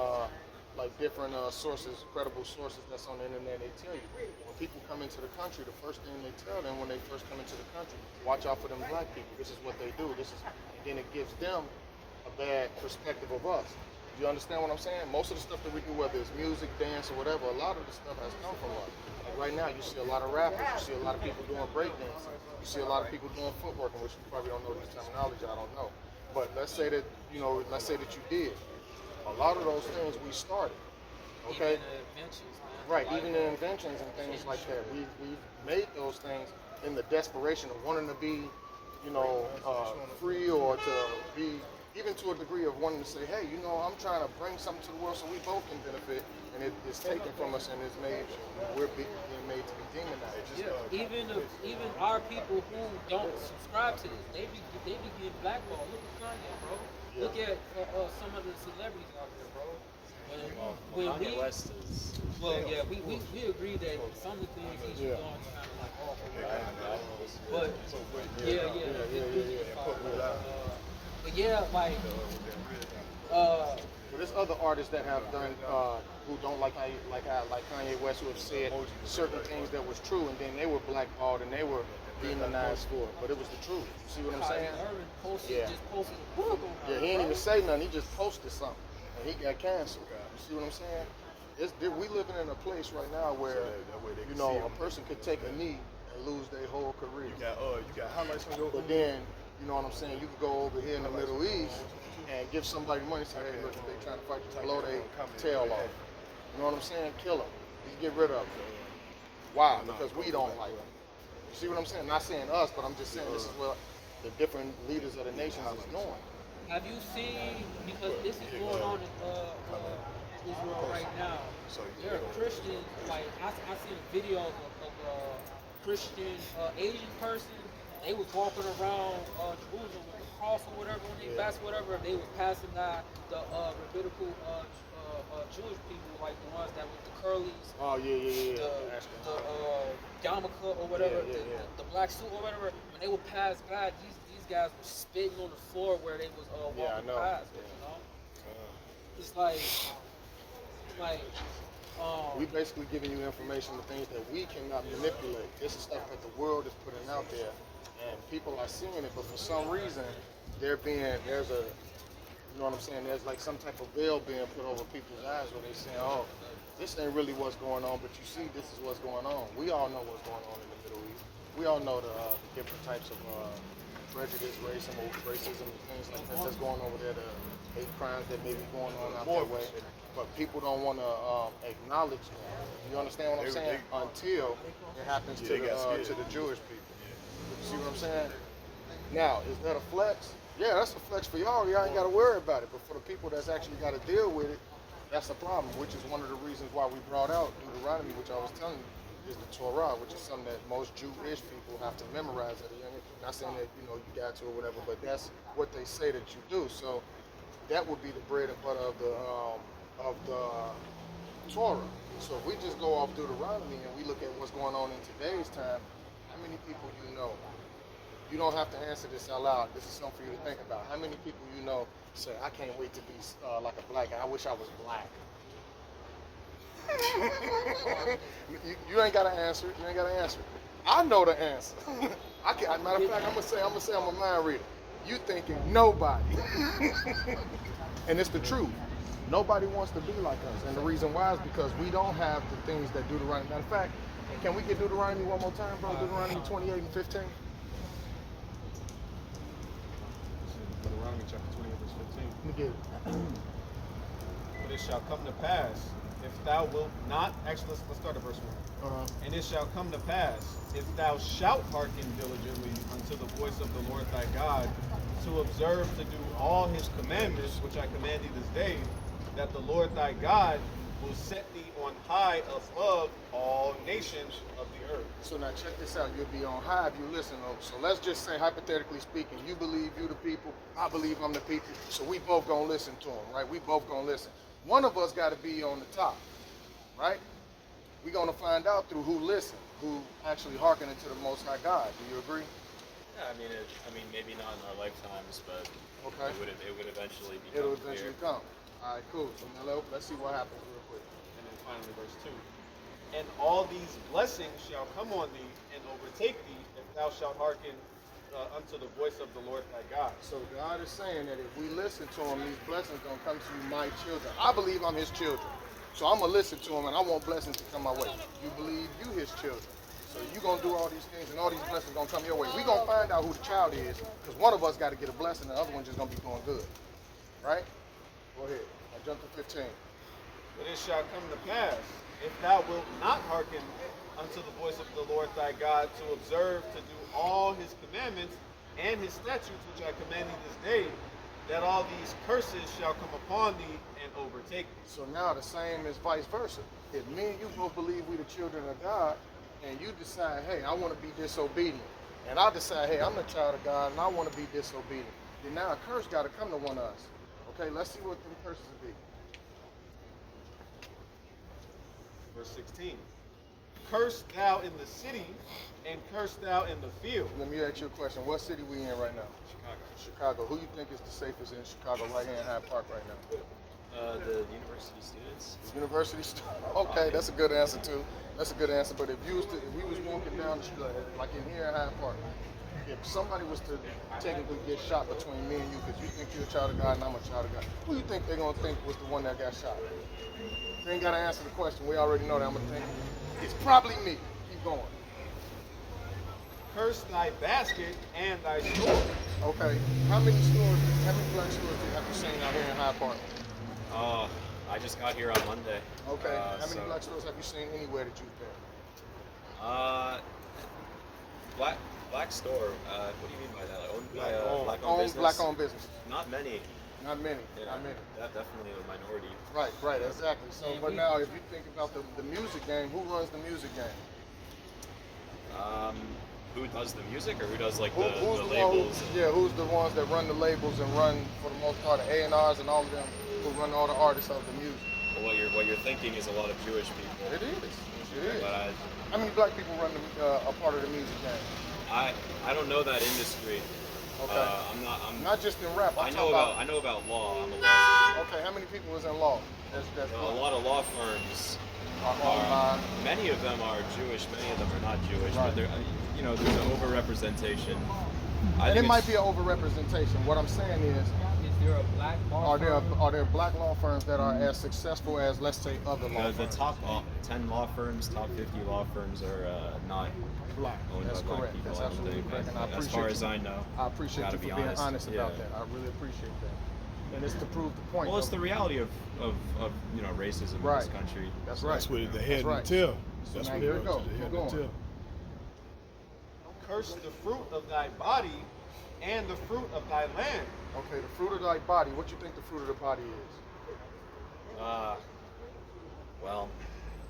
like different sources, credible sources that's on the internet. They tell you when people come into the country, the first thing they tell them when they first come into the country, watch out for them black people. This is what they do. And then it gives them a bad perspective of us. You understand what I'm saying? Most of the stuff that we do, whether it's music, dance, or whatever, a lot of the stuff has come from us. right now you see a lot of rappers, you see a lot of people doing breakdancing, you see a lot of people doing footwork, which you probably don't know the terminology, I don't know. But let's say that, let's say that you did. A lot of those things we started. Okay? Even the inventions, man. Right, even the inventions and things like that. We've made those things in the desperation of wanting to be, free, or to be, even to a degree of wanting to say, hey, I'm trying to bring something to the world so we both can benefit, and it's taken from us and it's made, we're being made to be demonized. Yeah, even our people who don't subscribe to this, they be getting blackballed. Look at Kanye, bro. Yeah. Look at some of the celebrities out there, bro. When Kanye West is. Well, yeah, we agree that some of the things he's doing is kind of like awful. But But there's other artists that have done who don't like Kanye West, who have said certain things that was true, and then they were blackballed and they were demonized for it. But it was the truth. You see what I'm saying? just posted a book on Yeah, he ain't even say nothing. He just posted something, and he got canceled. You see what I'm saying? We living in a place right now where a person could take a knee and lose their whole career. You got highlights on your. But then, you know what I'm saying? You could go over here in the Middle East and give somebody money, say, hey, look, if they trying to fight you, blow their tail off. You know what I'm saying? Kill them. Just get rid of them. Why? Because we don't like them. You see what I'm saying? Not saying us, but I'm just saying this is what the different leaders of the nations is doing. Have you seen, because this is going on in Israel right now, there are Christians, like I seen a video of a Christian Asian person. They was walking around Jerusalem with a cross or whatever on their backs, whatever. They was passing by the rabbinical Jewish people, like the ones that with the curlies, Oh, yeah. the yarmulke or whatever, the black suit or whatever. When they would pass by, these guys were spitting on the floor where they was Yeah, I walking know. past. It's like We basically giving you information, the things that we cannot manipulate. This is stuff that the world is putting out there, and people are seeing it. But for some reason, there's like some type of veil being put over people's eyes where they saying, oh, this ain't really what's going on, but you see, this is what's going on. We all know what's going on in the Middle East. We all know the different types of prejudice, racism, and things like that that's going over there, the hate crimes that may be going on out that way. But people don't want to acknowledge that. You understand what I'm saying? Until it happens to the Jewish people. You see what I'm saying? Now, is that a flex? Yeah, that's a flex for y'all. Y'all ain't got to worry about it. But for the people that's actually got to deal with it, that's a problem, which is one of the reasons why we brought out Deuteronomy, which I was telling you, is the Torah, which is something that most Jewish people have to memorize at a young age. Not saying that, you got to or whatever, but that's what they say that you do. So that would be the bread and butter of the Torah. So if we just go off Deuteronomy and we look at what's going on in today's time, how many people you know? You don't have to answer this out loud. This is something for you to think about. How many people you know say, I can't wait to be like a black guy. I wish I was black. you ain't got to answer it. You ain't got to answer it. I know the answer. Matter of fact, I'm gonna say I'm a mind reader. You thinking nobody. And it's the truth. Nobody wants to be like us. And the reason why is because we don't have the things that Deuteronomy. Matter of fact, can we get Deuteronomy one more time, bro? Deuteronomy 28 and 15. Deuteronomy chapter 28, verse 15. Let me get it. But it shall come to pass, if thou wilt not, actually, let's start at verse 1. And it shall come to pass, if thou shalt hearken diligently unto the voice of the Lord thy God, to observe to do all his commandments, which I command thee this day, that the Lord thy God will set thee on high above all nations of the earth. So now check this out. You'll be on high if you listen. So let's just say, hypothetically speaking, you believe you the people, I believe I'm the people. So we both gonna listen to them, right? We both gonna listen. One of us got to be on the top, right? We're gonna find out through who listened, who actually hearkened to the Most High God. Do you agree? Yeah, I mean, maybe not in our lifetimes, but Okay. it would eventually become It'll eventually clear. come. All right, cool. So now let's see what happens real quick. And then finally, verse 2. And all these blessings shall come on thee and overtake thee, if thou shalt hearken unto the voice of the Lord thy God. So God is saying that if we listen to him, these blessings gonna come to you, my children. I believe I'm his children. So I'm gonna listen to him, and I want blessings to come my way. You believe you his children, so you gonna do all these things, and all these blessings gonna come your way. We gonna find out who the child is, because one of us got to get a blessing, and the other one just gonna be doing good, right? Go ahead. I jump to 15. But it shall come to pass, if thou wilt not hearken unto the voice of the Lord thy God, to observe to do all his commandments and his statutes which I command thee this day, that all these curses shall come upon thee and overtake thee. So now the same is vice versa. If me and you both believe we the children of God, and you decide, hey, I want to be disobedient, and I decide, hey, I'm the child of God, and I want to be disobedient, then now a curse got to come to one of us. Okay, let's see what them curses be. Verse 16. Curse thou in the city, and curse thou in the field. Let me ask you a question. What city we in right now? Chicago. Who you think is the safest in Chicago, right here in Hyde Park right now? The university students. University students. Okay, that's a good answer too. That's a good answer. But if we was walking down the street, like in here in Hyde Park, if somebody was to technically get shot between me and you, because you think you're a child of God and I'm a child of God, who you think they're gonna think was the one that got shot? You ain't gotta answer the question. We already know that. I'm gonna think it's probably me. Keep going. Curse thy basket and thy store. Okay. How many black stores have you seen out here in Hyde Park? I just got here on Monday. Okay. How many so- black stores have you seen anywhere that you've been? Black store. What do you mean by that? Like owned by Owned business? black-owned business. Not many. Not many. Yeah, Not many. That definitely a minority. Right, exactly. So, but now if you think about the music game, who runs the music game? Who does the music or who does like Who's the the labels? who's the ones that run the labels and run, for the most part, the A&Rs and all of them who run all the artists of the music? Well, what you're thinking is a lot of Jewish people. It is. But How many black people run a part of the music game? I don't know that industry. Okay. I'm Not just in rap. I I'm know talking about I know about law. I'm a law Okay, how many people is in law? That's student. A lot of law firms are owned by. many of them are Jewish, many of them are not Jewish, Right. but there's an overrepresentation. And it might be an overrepresentation. What I'm saying is, Is there a black law firm? are there black law firms that are as successful as, let's say, other law the firms? top 10 law firms, top 50 law firms are not Black. owned That's by black correct. people. That's I don't absolutely think. correct. And I As appreciate far you. as I know. I appreciate Gotta you for be being honest. honest about Yeah. that. I really appreciate that. And it's to prove the point. Well, it's though. the reality of racism Right. in this country. That's right. That's what the head right. and tail. So That's now what here it we goes go. to the Keep head going. and tail. Curse the fruit of thy body and the fruit of thy land. Okay, the fruit of thy body. What you think the fruit of the body is? Well,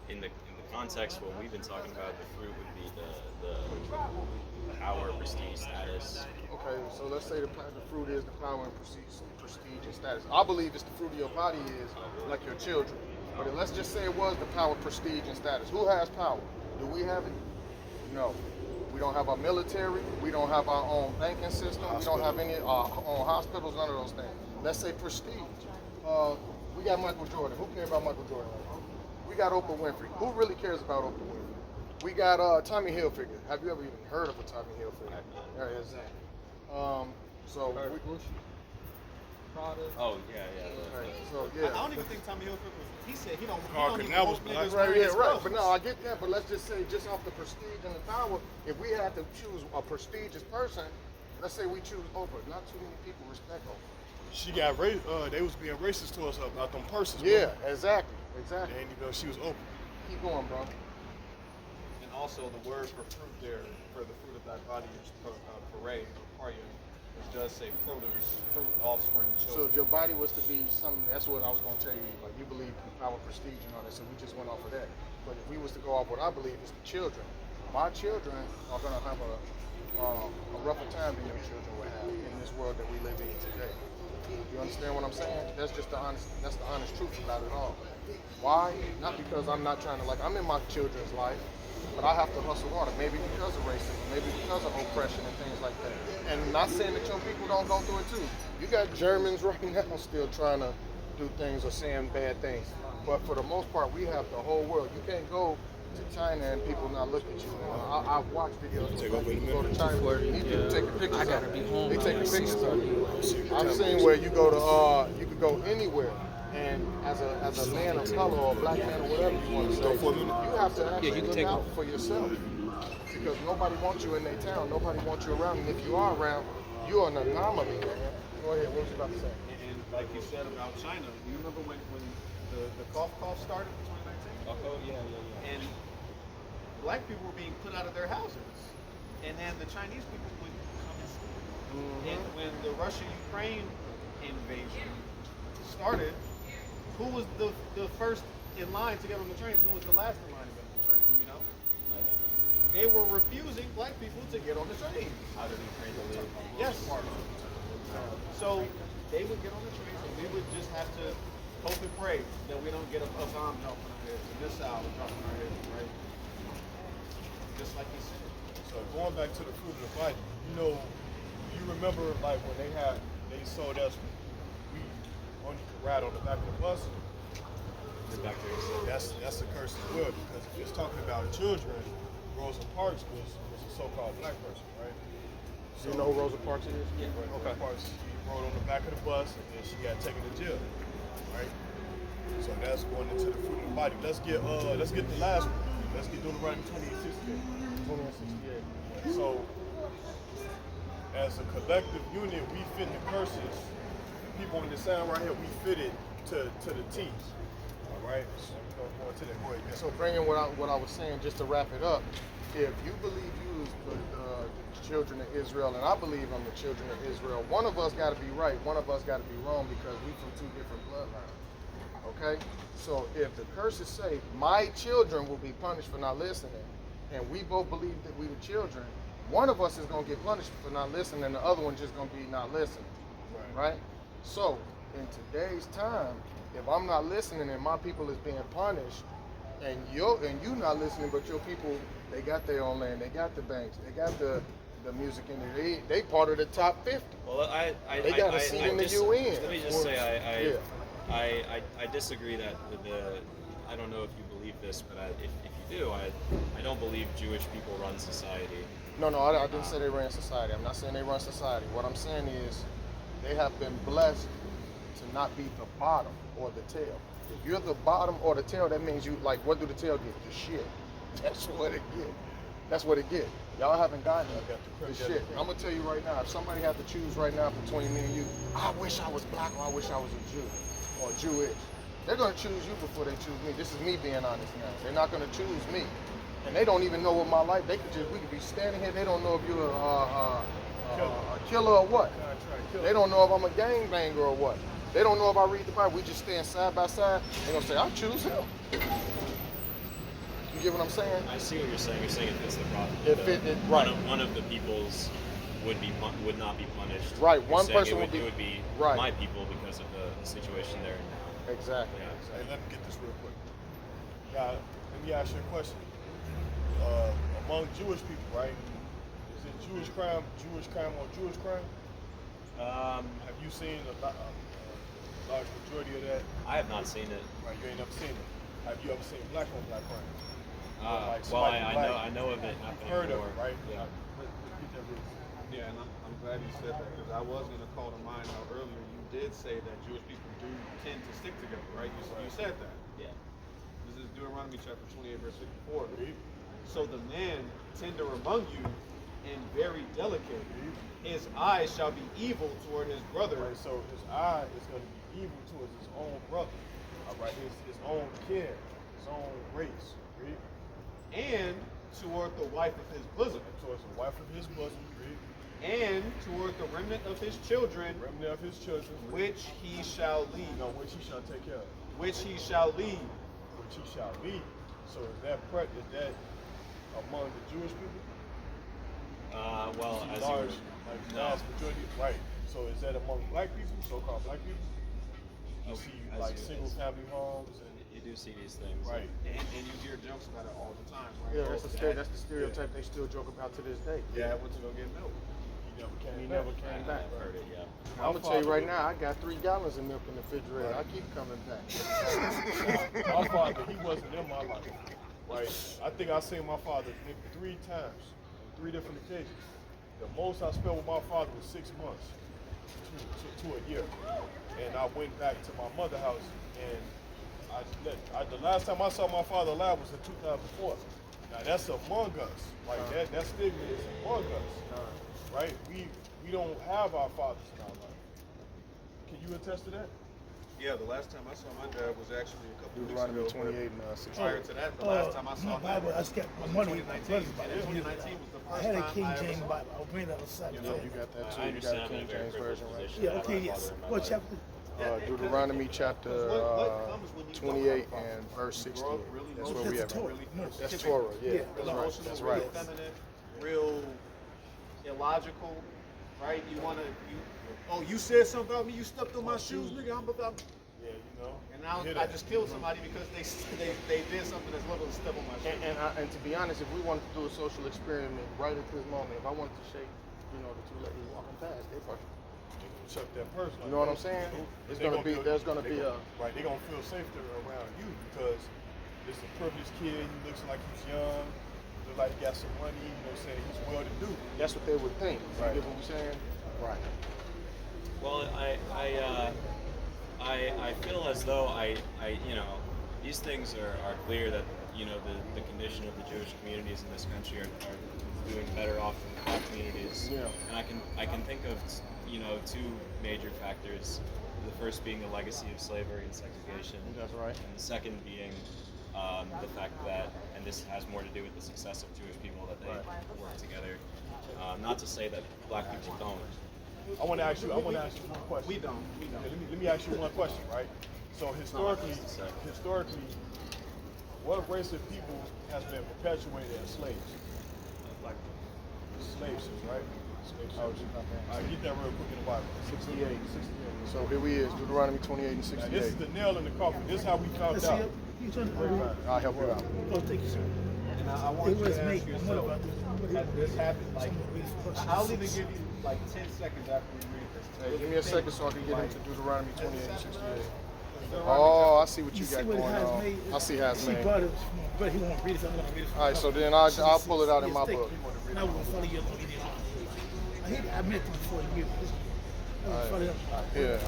in the context what we've been talking about, the fruit would be the power, prestige, status. Okay, so let's say the fruit is the power and prestige and status. I believe it's the fruit of your body is like your children. But let's just say it was the power, prestige, and status. Who has power? Do we have it? No. We don't have our military. We don't have our own banking system. We don't have any our own hospitals, none of those things. Let's say prestige. We got Michael Jordan. Who cares about Michael Jordan? We got Oprah Winfrey. Who really cares about Oprah Winfrey? We got Tommy Hilfiger. Have you ever even heard of a Tommy Hilfiger? Yeah, exactly. So we, Prada. Oh yeah. right, so I yeah. don't even think Tommy Hilfiger was. He said he don't. Carl he don't even Canal was want black. niggas Right, wearing yeah, his right. clothes. But no, I get that. But let's just say, just off the prestige and the power, if we had to choose a prestigious person, let's say we choose Oprah. Not too many people respect Oprah. She got they was being racist to us about them purses. Yeah, bro. exactly, exactly. And she was open. Keep going, bro. And also the word for fruit there, for the fruit of thy body is parade, paria, which does say produce, fruit, offspring, So children. if your body was to be something, that's what I was going to tell you. Like you believe in power, prestige, and all that. So we just went off of that. But if we was to go off what I believe is the children, my children are going to have a rougher time than your children will have in this world that we live in today. You understand what I'm saying? That's just the honest truth about it all. Why? Not because I'm not trying to, I'm in my children's life, but I have to hustle harder. Maybe because of racism, maybe because of oppression and things like that. And not saying that your people don't go through it too. You got Germans right now still trying to do things or saying bad things. But for the most part, we have the whole world. You can't go to China and people not look at you. I've watched videos Take where over in a people go to minute. China where these people taking pictures. I gotta of be it. home They by taking like pictures of 6:30. it. I've seen where you go to you could go anywhere And as a man of color or a black man or whatever you want to say, you have to actually you can look take out over. for yourself. Because nobody wants you in their town. Nobody wants you around. And if you are around, you're an anomaly, man. Go ahead. What was you about to say? And like you said about China, you remember when the cough started in 2019? Oh, yeah. And black people were being put out of their houses. And then the Chinese people would come and steal. And when the Russia-Ukraine invasion started, who was the first in line to get on the trains? Who was the last in line to get on the train? Do you know? They were refusing black people to get on the train. How did he train to live? Yes. So they would get on the trains and we would just have to hope and pray that we don't get a bomb dropped on our heads, a missile dropped on our heads, right? Just like he said. So going back to the fruit of the body, you remember like when they sold us weed on you could ride on the back of the bus. That's a curse as well, because if it's talking about children, Rosa Parks was a so-called black person, right? Do you know who Rosa Parks is? Yeah. Rosa Parks, she rode on the back of the bus and then she got taken to jail, right? So that's going into the fruit of the body. Let's get the last one. Let's get Deuteronomy 28:68. So as a collective unit, we fit the curses. People in the sound right here, we fit it to the T. All right. So we're gonna go into that. Go ahead. So bringing what I was saying, just to wrap it up, if you believe you is the children of Israel, and I believe I'm the children of Israel, one of us got to be right, one of us got to be wrong, because we from two different bloodlines. Okay? So if the curses say, my children will be punished for not listening, and we both believe that we the children, one of us is going to get punished for not listening, and the other one just going to be not listening. Right? So in today's time, if I'm not listening and my people is being punished, and you not listening, but your people, they got their own land, they got the banks, they got the music industry, they part of the top 50. Well, They got a seat in the UN. Let me just say, I disagree that I don't know if you believe this, but if you do, I don't believe Jewish people run society. No, I didn't say they ran society. I'm not saying they run society. What I'm saying is they have been blessed to not be the bottom or the tail. If you're the bottom or the tail, that means you, like, what do the tail get? The shit. That's what it get. That's what it get. Y'all haven't gotten the shit. I'm gonna tell you right now, if somebody had to choose right now between me and you, I wish I was black or I wish I was a Jew or Jewish. They're gonna choose you before they choose me. This is me being honest now. They're not gonna choose me. And they don't even know what my life, we could be standing here, they don't know if you're a killer or what. They don't know if I'm a gangbanger or what. They don't know if I read the Bible. We just stand side by side. They're gonna say, I'll choose him. You get what I'm saying? I see what you're saying. You're saying it fits the prophet. Right. One of the peoples would not be punished. Right. You're One saying person it would be right. my people because of the situation they're in now. Exactly. Yeah. Hey, let me get this real quick. Now, let me ask you a question. Among Jewish people, right? Is it Jewish crime on Jewish crime? Have you seen a large majority of that? I have not seen it. Right, you ain't never seen it. Have you ever seen black on black crime? Like Well, somebody black, I know of it happening heard of more. it, right? Yeah. Get that real. Yeah, and I'm glad you said that, because I was going to call to mind how earlier you did say that Jewish people do tend to stick together, right? You said that. Yeah. This is Deuteronomy chapter 28, verse 54. So the man tender among you and very delicate, his eyes shall be evil toward his brother. Right, so his eye is going to be evil towards his own brother. All right, his own kin, his own race. Read. And toward the wife of his bosom. Towards the wife of his bosom. Read. And toward the remnant of his children, Remnant of his children. which he shall lead. No, which he shall take care of. Which he shall lead. Which he shall lead. So is that among the Jewish people? Well, as Large, you like no. vast majority, right? So is that among black people, so-called black people? You see as like you- single family homes and you do see these things. right. And you hear jokes about it all the time, right? Yeah, that's the stereotype they still joke about to this day. Yeah, I went to go get milk. He He never never came came back. I've heard it. Yeah. I'm gonna tell you right now, I got 3 gallons of milk in the refrigerator. I keep coming back. My father, he wasn't in my life. Right? I think I seen my father 3 times, on 3 different occasions. The most I spent with my father was 6 months. to a year. And I went back to my mother's house, and the last time I saw my father alive was in 2004. Now that's among us, like that stigma is among us, right? We don't have our fathers in our life. Can you attest to that? Yeah, the last time I saw my dad was actually a couple weeks Deuteronomy ago. 28 and 16. Prior to that, the last time I saw him Bible, I got my money with my 2019. brothers Bible. And 2019 was the I first had a time King I ever James saw Bible. I'll bring that aside. You know, you got that too. I You got understand the King I'm in a very James privileged version, right? position. Yeah, to have okay, my yes. father in my What life. chapter? Deuteronomy chapter what comes when you 28 grow up and verse 16. grow up really That's emotional. where we That's at. Torah. Right? Most. That's Torah, yeah. Yeah. That's Real right. emotional, That's real right. feminine, real illogical, right? You said something about me, you stepped on my shoes, nigga. Yeah, you know. And now Hear I that. just killed somebody because they did something as little as step on my shoes. And to be honest, if we wanted to do a social experiment right at this moment, if I wanted to shake, the two ladies walking past, they probably, Chuck that person. you know what I'm saying? It's gonna be, there's gonna be a, right. They're gonna feel safer around you because it's a privileged kid. He looks like he's young. Look like he got some money. You know, what I'm saying he's well to do. that's what they would think. Right. You get what I'm saying? Right. Well, I feel as though these things are clear that the condition of the Jewish communities in this country are doing better off than the black communities. Yeah. And I can think of two major factors. The first being the legacy of slavery and segregation. That's right. And the second being the fact that, and this has more to do with the success of Jewish people, that they work together. Not to say that black people don't. I want to ask you one question. We don't. Let me ask you one question, right? So historically, what race of people has been perpetuated as slaves? Like slave ships, right? Slave ships. All right, get that real quick in the Bible. 68. So here we is, Deuteronomy 28 and Now, 68. this is the nail in the coffin. This is how we found Let's out. see. You trying to? I'll help you out. Oh, thank you, sir. And I want It you was to me. ask I'm yourself, what about this? has this happened? Like, Someone I'll read even first. give you like 10 seconds after we read this. Hey, give me a second so I can get into Deuteronomy 28 and 68. Deuteronomy Oh, I see what you see got what it going has on. made? I see how it's She made. brought it, but he won't read it, so I'm going to read it. All right, so then I'll pull it out in my book. Now we're going to follow you along. I met him before you. I'm going to follow him. Yeah,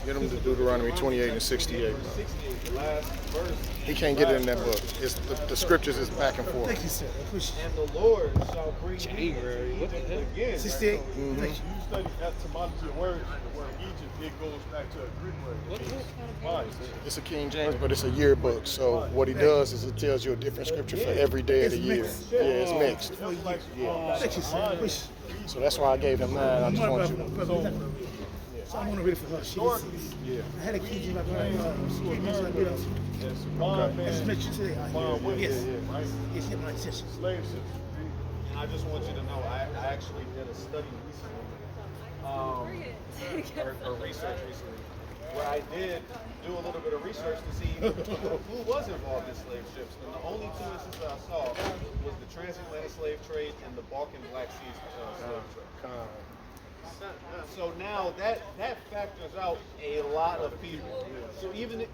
get him to Deuteronomy 28 and 68, bro. 68, the last verse. He can't get it in that book. It's the scriptures is back and forth. Thank you, sir. I appreciate And the Lord shall bring you into Egypt again. it. 68. Mm-hmm. Thank you. You study etymology of words, the word Egypt, it goes back to a Greek word. It means bondage. It's a King James, but it's a yearbook. So what he does is it tells you a different scripture for every day of the It's year. mixed. Yeah, it's mixed. It's like, Thank you, sir. I appreciate it. So that's why I gave him that. I I'm just not want about you. my brother. He's not gonna read it. So I'm going to read it for her. She didn't see it. I had a key to my brother. It's bond man, Let's mention today. bond women, Yes. right? Yes, hit my attention. Slave ships. And I just want you to know, I actually did a study recently, or research recently, where I did do a little bit of research to see who was involved in slave ships. And the only two instances I saw was the transatlantic slave trade and the Balkan Black Sea slave trade. So now that factors out a lot of people. So even if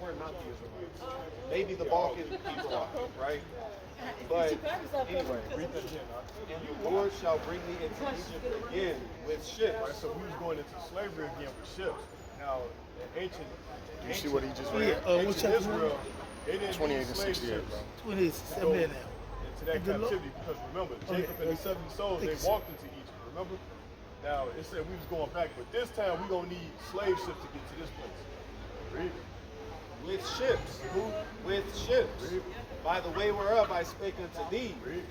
we're not the Israelites, maybe the Balkan people are, right? But anyway, Read that again, huh? and the Lord shall bring me into Egypt again with ships. Right, so we was going into slavery again with ships. Now, in ancient, You see what he just Yeah, read? what ancient chapter? Israel, they didn't 28 use and slave 68, ships bro. 27 go there now. into that And the Lord- captivity because remember, Jacob and the 70 souls, they walked into Egypt, remember? Now, it said we was going back, but this time we gonna need slave ships to get to this place. Read. With ships. With ships. By the way whereof I spake unto thee, Read.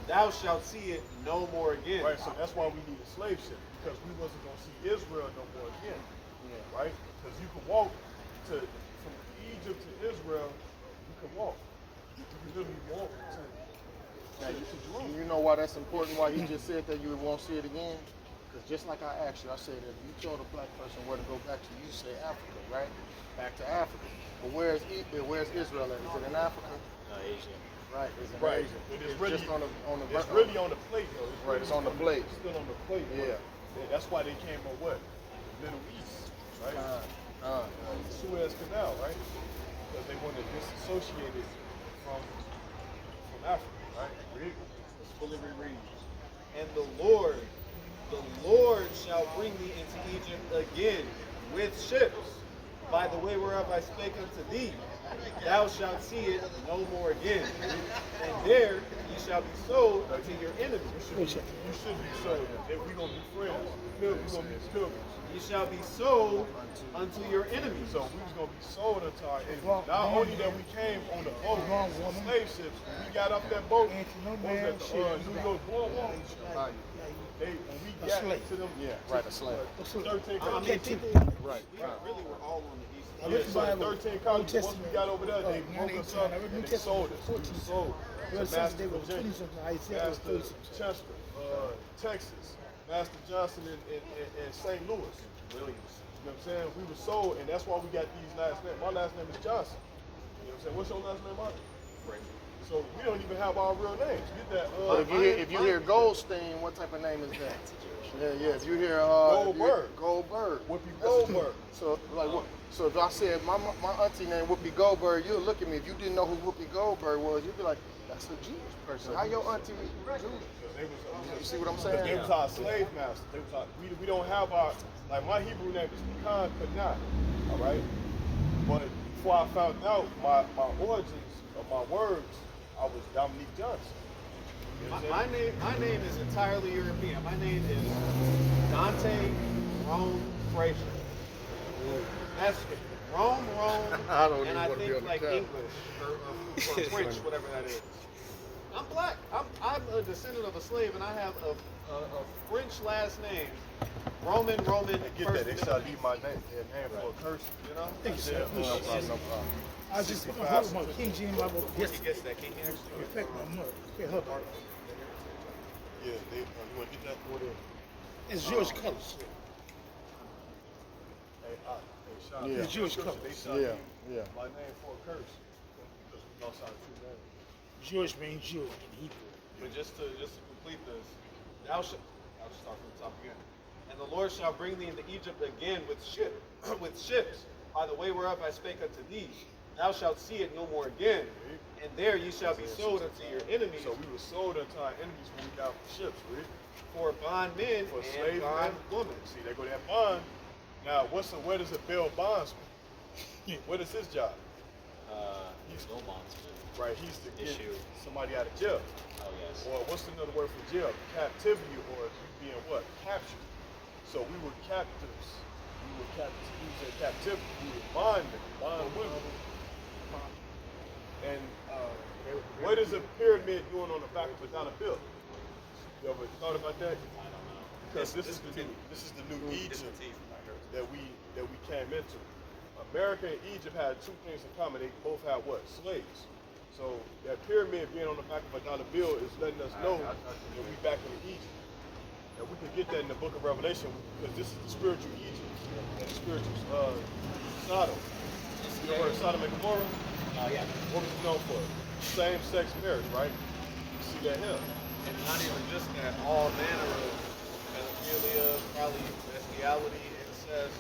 thou shalt see it no more again. Right, so that's why we need a slave ship, because we wasn't gonna see Israel no more again. Right? Because you can walk from Egypt to Israel, you can walk. You can literally walk to You know why that's important? Why he just said that you won't see it again? Because just like I asked you, I said if you told a black person where to go back to, you say Africa, right? Back to Africa. But where's Israel at? Is it in Africa? Asia. Right. It's in Right. Asia. But It's really, just on the it's really on the plate, though. Right, it's on the plate. It's still on the plate. Yeah. That's why they came from what? The Middle East, right? The Suez Canal, right? Because they wanted to disassociate it from Africa, right? Read. Let's fully reread. And the Lord shall bring thee into Egypt again with ships, by the way whereof I spake unto thee. Thou shalt see it no more again. And there ye shall be sold unto your enemies. You should be sold. If we gonna be friends, we're gonna be pilgrims. Ye shall be sold unto your enemies. So we was gonna be sold unto our enemies. Not only that we came on the boat, on slave ships, when we got off that boat, what was that, the New York Boardwalk? When we got to them, Right, a slave. 13 I mean, colonies. people, Right. we really were all on the east. I Yeah, read the so the Bible. 13 colonies, New once we Testament, got over there, they broke us 9:18. up I read New and they Testament, sold us. 14. We sold Well, to since Master they were Virginia, 20 something, Isaiah was Master 30 something. Chester, Texas, Master Johnson in St. Louis, Williams. You know what I'm saying? We were sold, and that's why we got these last names. My last name is Johnson. You know what I'm saying? What's your last name, Mark? So we don't even have our real names. Get that. But if you hear Goldstein, what type of name is that? Yeah. If you hear Goldberg. Goldberg. Whoopi Goldberg. So like what? So if I said my auntie named Whoopi Goldberg, you'll look at me. If you didn't know who Whoopi Goldberg was, you'd be like, that's a Jewish person. How your auntie was Jewish? You see what I'm saying? They was our slave masters. They was our, we don't have our, like my Hebrew name is Pecan Kanat, all right? But before I found out my origins of my words, I was Dominique Johnson. You know what I'm saying? My name is entirely European. My name is Dante Rome Frazier. That's Rome, I don't even and I wanna be think on the like camera. English or French, whatever that is. I'm black. I'm a descendant of a slave, and I have a French last name. Roman. They get that. first They name. shall leave my name. Their name for a curse. You know? Thank you, Yeah, sir. no problem, no problem. I was just hold my King James Bible. Once he gets that, can he actually Affect my mother. Okay, hold on. Yeah, you want to get that? What is? It's Jewish colors. Sean, Yeah. It's Jewish they colors. shall Yeah, leave yeah. my name for a curse because we lost our true name. Jewish means Jew in Hebrew. But just to complete this, I'll just start from the top again. And the Lord shall bring thee into Egypt again with ships, by the way whereof I spake unto thee. Thou shalt see it no more again. And there ye shall be sold unto your enemies So we were sold unto our enemies when we got off the ships, right? for bondmen For and slave bondwomen. See, they go to that bond. Now, where does a bail bondsman? What is his job? He's no bondsman. Right, he's to get Issue. somebody out of jail. Oh yes. Or what's another word for jail? Captivity, or you being what? Captured. So we were captives. We were captives. We was in captivity. We were bondmen, bondwomen. And what is a pyramid doing on the back of a dollar bill? You ever thought about that? Because this is the new Egypt that we came into. America and Egypt had two things in common. They both had what? Slaves. So that pyramid being on the back of a dollar bill is letting us know that we back in Egypt. And we can get that in the book of Revelation because this is the spiritual Egypt and the spiritual Sodom. You ever heard of Sodom and Gomorrah? Yeah. What was it known for? Same-sex marriage, right? You see that here. And not even just that, all manner of pedophilia, probably bestiality, incest,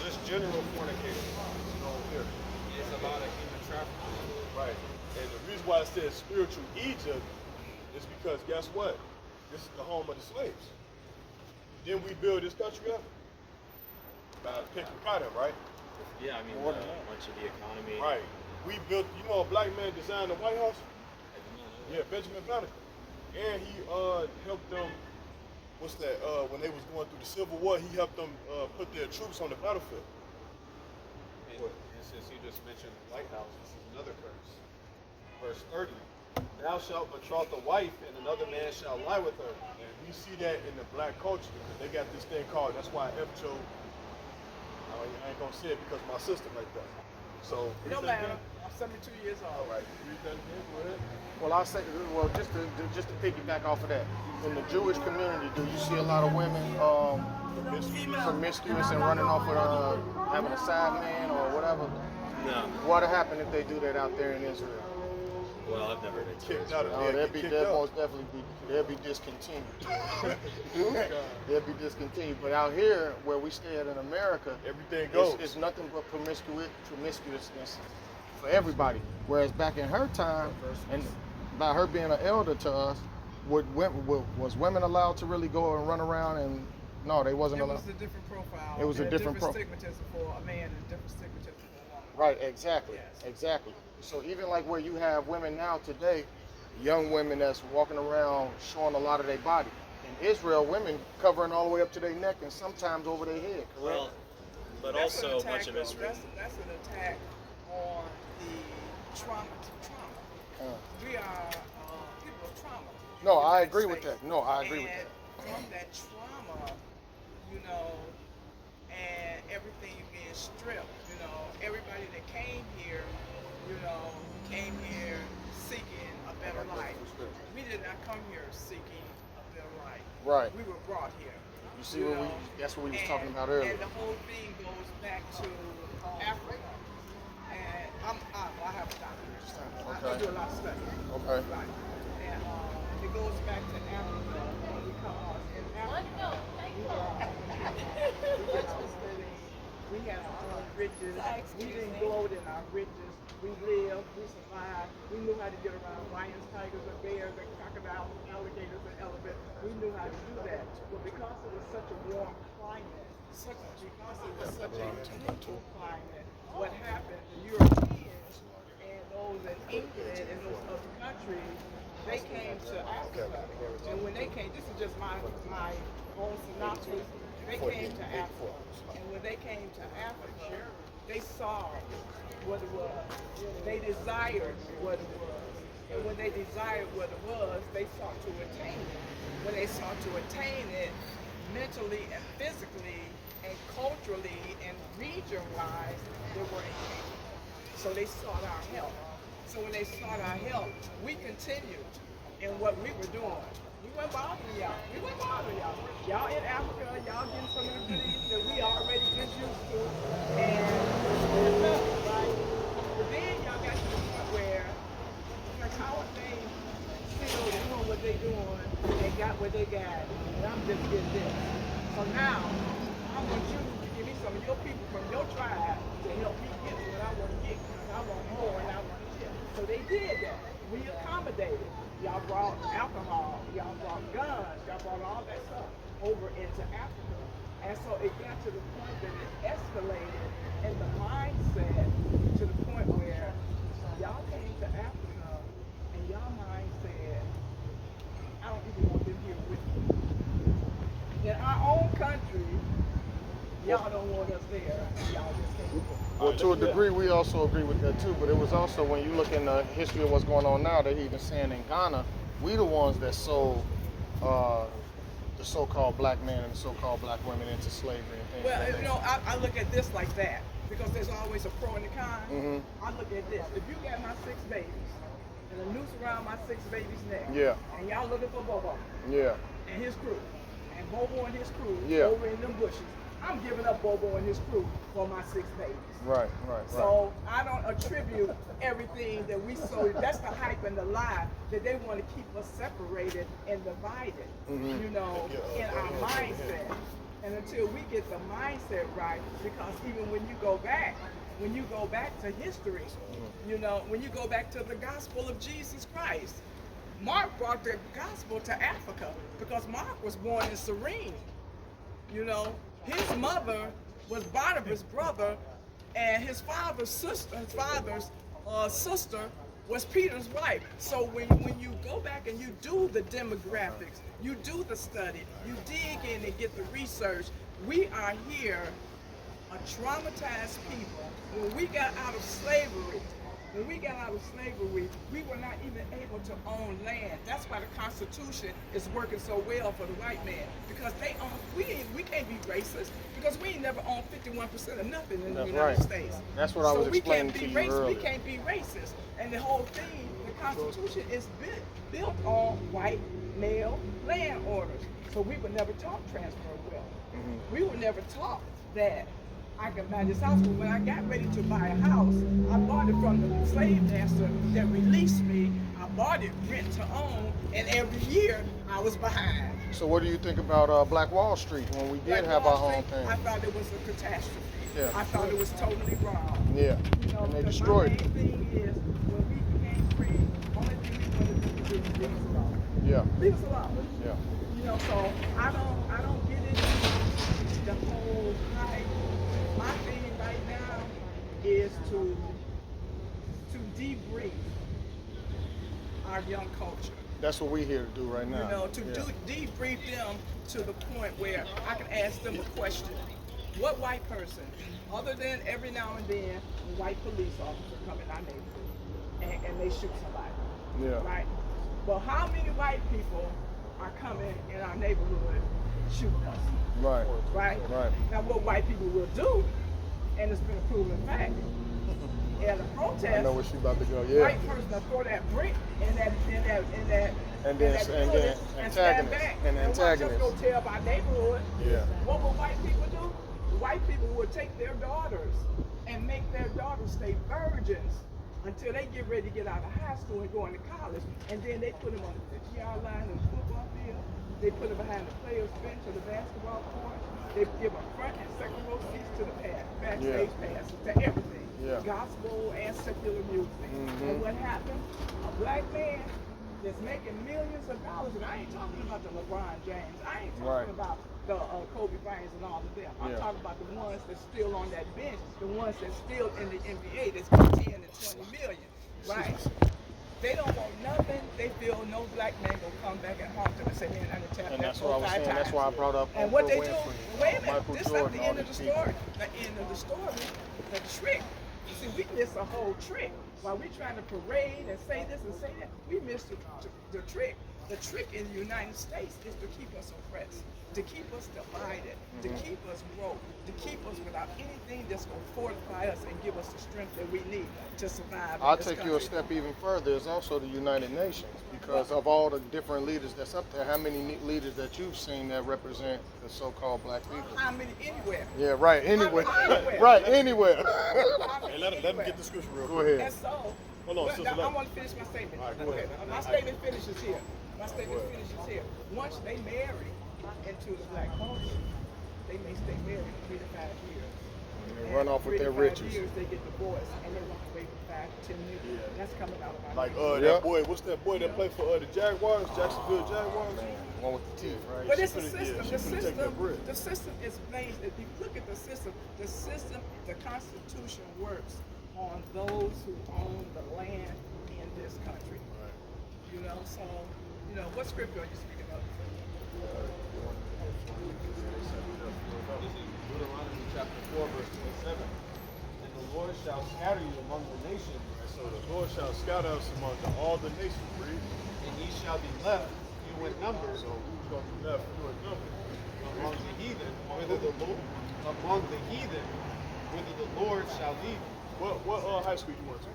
just general fornication. You know, there's a lot of human trafficking. Right. And the reason why it says spiritual Egypt is because guess what? This is the home of the slaves. Then we build this country up by picking cotton, right? Yeah, I mean, much of the economy. Right. We built, you know, a black man designed the White House? Yeah, Benjamin Banneker. And he helped them, when they was going through the Civil War, he helped them put their troops on the battlefield. And since you just mentioned the White House, this is another curse. Verse 30. Thou shalt betroth a wife, and another man shall lie with her. And we see that in the black culture because they got this thing called, that's why F chose, I ain't gonna say it because my sister like that. So, It don't matter. I'm 72 years old. all right, read that again, go ahead. Well, I say, just to piggyback off of that, in the Jewish community, do you see a lot of women promiscuous and running off with having a side man or whatever? No. What'll happen if they do that out there in Israel? Well, I've never been to Kicked Israel. out of Oh, there, they'll most definitely they'll be discontinued. They'll be discontinued. But out here, where we stay in America, everything goes. it's nothing but promiscuousness for everybody. Whereas back in her time, and by her being an elder to us, was women allowed to really go and run around and No, they wasn't It allowed. was a different profile. It was a and different stigmatism for a man and a different stigmatism for a woman. Right, exactly, Yes. exactly. So even like where you have women now today, young women that's walking around showing a lot of their body. In Israel, women covering all the way up to their neck and sometimes over their head, correct? Well, but That's an also attack, much of though. Israel. That's an attack on the trauma. We are people of trauma. No, I United agree with States. that. No, I agree with And that. from that trauma, you know, and everything being stripped, you know, everybody that came here, you know, came here seeking a better life. We did not come here seeking a better life. Right. We were brought here. You see what we, know, that's what we was and- talking about earlier. And the whole thing goes back to Africa. And I have a doctorate. I Okay. do a lot of study. Okay. Right. And it goes back to Africa. Because in Africa, we had our own riches. We didn't gloat in our riches. We lived, we survived. We knew how to get around lions, tigers, and bears, and crocodiles, and alligators, and elephants. We knew how to do that. But because it was such a warm climate, what happened, the Europeans and those in England and those other countries, they came to Africa. And when they came, this is just my own synopsis, they came to Africa. And when they came to Africa, they saw what it was. They desired what it was. And when they desired what it was, they sought to attain it. When they sought to attain it, mentally and physically and culturally and region-wise, they were incapable. So they sought our help. So when they sought our help, we continued in what we were doing. We weren't bothering y'all. We weren't bothering y'all. Y'all in Africa, y'all getting some of the goodies that we already been used to. And it's nothing, right? But then y'all got to the point where, like, how are they still doing what they doing and got what they got, and I'm just getting this. So now, I want you to give me some of your people from your tribe to help me get what I want to get, because I want more and I want to get. So they did that. We accommodated. Y'all brought alcohol, y'all brought guns, y'all brought all that stuff over into Africa. And so it got to the point that it escalated in the mindset to the point where y'all came to Africa and y'all mind said, I don't even want them here with me. In our own country, y'all don't want us there. Y'all just can't. Well, to a degree, we also agree with that too. But it was also, when you look in the history of what's going on now, they're even saying in Ghana, we the ones that sold the so-called black men and the so-called black women into slavery and things Well, like you that. know, I look at this like that because there's always a pro and a con. Mhm. I look at this. If you got my 6 babies and a noose around my 6 babies' neck, Yeah. and y'all looking for Bobo Yeah. and his crew, and Bobo and his crew Yeah. over in them bushes, I'm giving up Bobo and his crew for my 6 babies. Right. Right. So I don't attribute everything that we sow. That's the hype and the lie that they want to keep us separated and divided, you know, in our mindset. And until we get the mindset right, because even when you go back to history, you know, when you go back to the gospel of Jesus Christ, Mark brought the gospel to Africa because Mark was born in Cyrene. You know, his mother was Barnabas' brother, and his father's sister was Peter's wife. So when you go back and you do the demographics, you do the study, you dig in and get the research, we are here a traumatized people. When we got out of slavery, we were not even able to own land. That's why the Constitution is working so well for the white man, because they own. We can't be racist because we ain't never owned 51% of nothing in the That's United right. States. That's what I was So we explaining can't to be you racist. We earlier. can't be racist, and the whole thing, the Constitution is built on white male land orders. So we were never taught transfer of wealth. We were never taught that I could buy this house. But when I got ready to buy a house, I bought it from the slave master that released me. I bought it rent to own, and every year I was behind. So what do you think about Black Wall Street when we did Like have Wall our own Street, thing? I thought it was a catastrophe. Yeah. I thought it was totally wrong. Yeah. You know, And they because destroyed my it. main thing is, when we became free, only thing we wanted to do is leave us alone. Yeah. Leave us alone. Yeah. You know, so I don't get it. our young culture. That's what we're here to do right now. You know, to Yeah. debrief them to the point where I can ask them a question. What white person, other than every now and then, a white police officer come in our neighborhood and they shoot somebody, Yeah. right? Well, how many white people are coming in our neighborhood shooting us, Right. right? Right. Now, what white people will do, and it's been a proven fact, at a I protest, know where she about to go. Yeah. white person will throw that brick in that And then- in that and building then and stand antagonist, back and watch us antagonist. go tear up our neighborhood. Yeah. What will white people do? White people will take their daughters and make their daughters stay virgins until they get ready to get out of high school and go into college, and then they put them on the 50-yard line in the football field. They put them behind the players' bench or the basketball court. They give them front and second row seats to the backstage passes, to everything. Yeah. Gospel and secular music. And what happened? A black man that's making millions of dollars, and I ain't talking about the LeBron James. I ain't talking Right. about the Kobe Bryants and all of them. I'm Yeah. talking about the ones that's still on that bench, the ones that's still in the NBA that's got 10 and 20 million, right? They don't want nothing. They feel no black man gonna come back and haunt them and say, man, I done tapped And that that's what I was 4-5 saying. That's times. why I brought up And what Oprah they do, Winfrey, wait a minute, Michael this is not Jordan, the all end of these the people. story. The end of the story, the trick. You see, we miss a whole trick. While we trying to parade and say this and say that, we miss the trick. The trick in the United States is to keep us oppressed, to keep us divided, to keep us broke, to keep us without anything that's going to fortify us and give us the strength that we need to survive. I'll in this take you a country. step even further. There's also the United Nations, because of all the different leaders that's up there. How many leaders that you've seen that represent the so-called black people? How many anywhere? Yeah, right. Anywhere. Anywhere. Right. Anywhere. Hey, let him get the scripture real Go quick. ahead. And so, Hold on, but sister, now, let- I want to finish my statement. All right, go ahead. My statement finishes here. My statement finishes here. Once they marry into the black culture, they may stay married 3 to 5 years. They run off with 3 to their 5 riches. years, they get divorced and they walk away for 5 to 10 years. Yeah. That's coming out of my Like mouth. that boy, what's that boy that played for the Jaguars, Jacksonville Jaguars? One with the teeth, right? But it's She a finna- yeah, system. she The finna take system. that bread. The system is based. If you look at the system, the Constitution works on those who own the land in this country. You know, so what scripture are you speaking of? This is Deuteronomy chapter 4, verse 27. And the Lord shall scatter you among the nations, So the Lord shall scatter us among all the nations, read. and ye shall be left, few in number, So who's going to be left? You and number. among the heathen, whither the Lord, among the heathen, whither the Lord shall lead you. What high school you went to?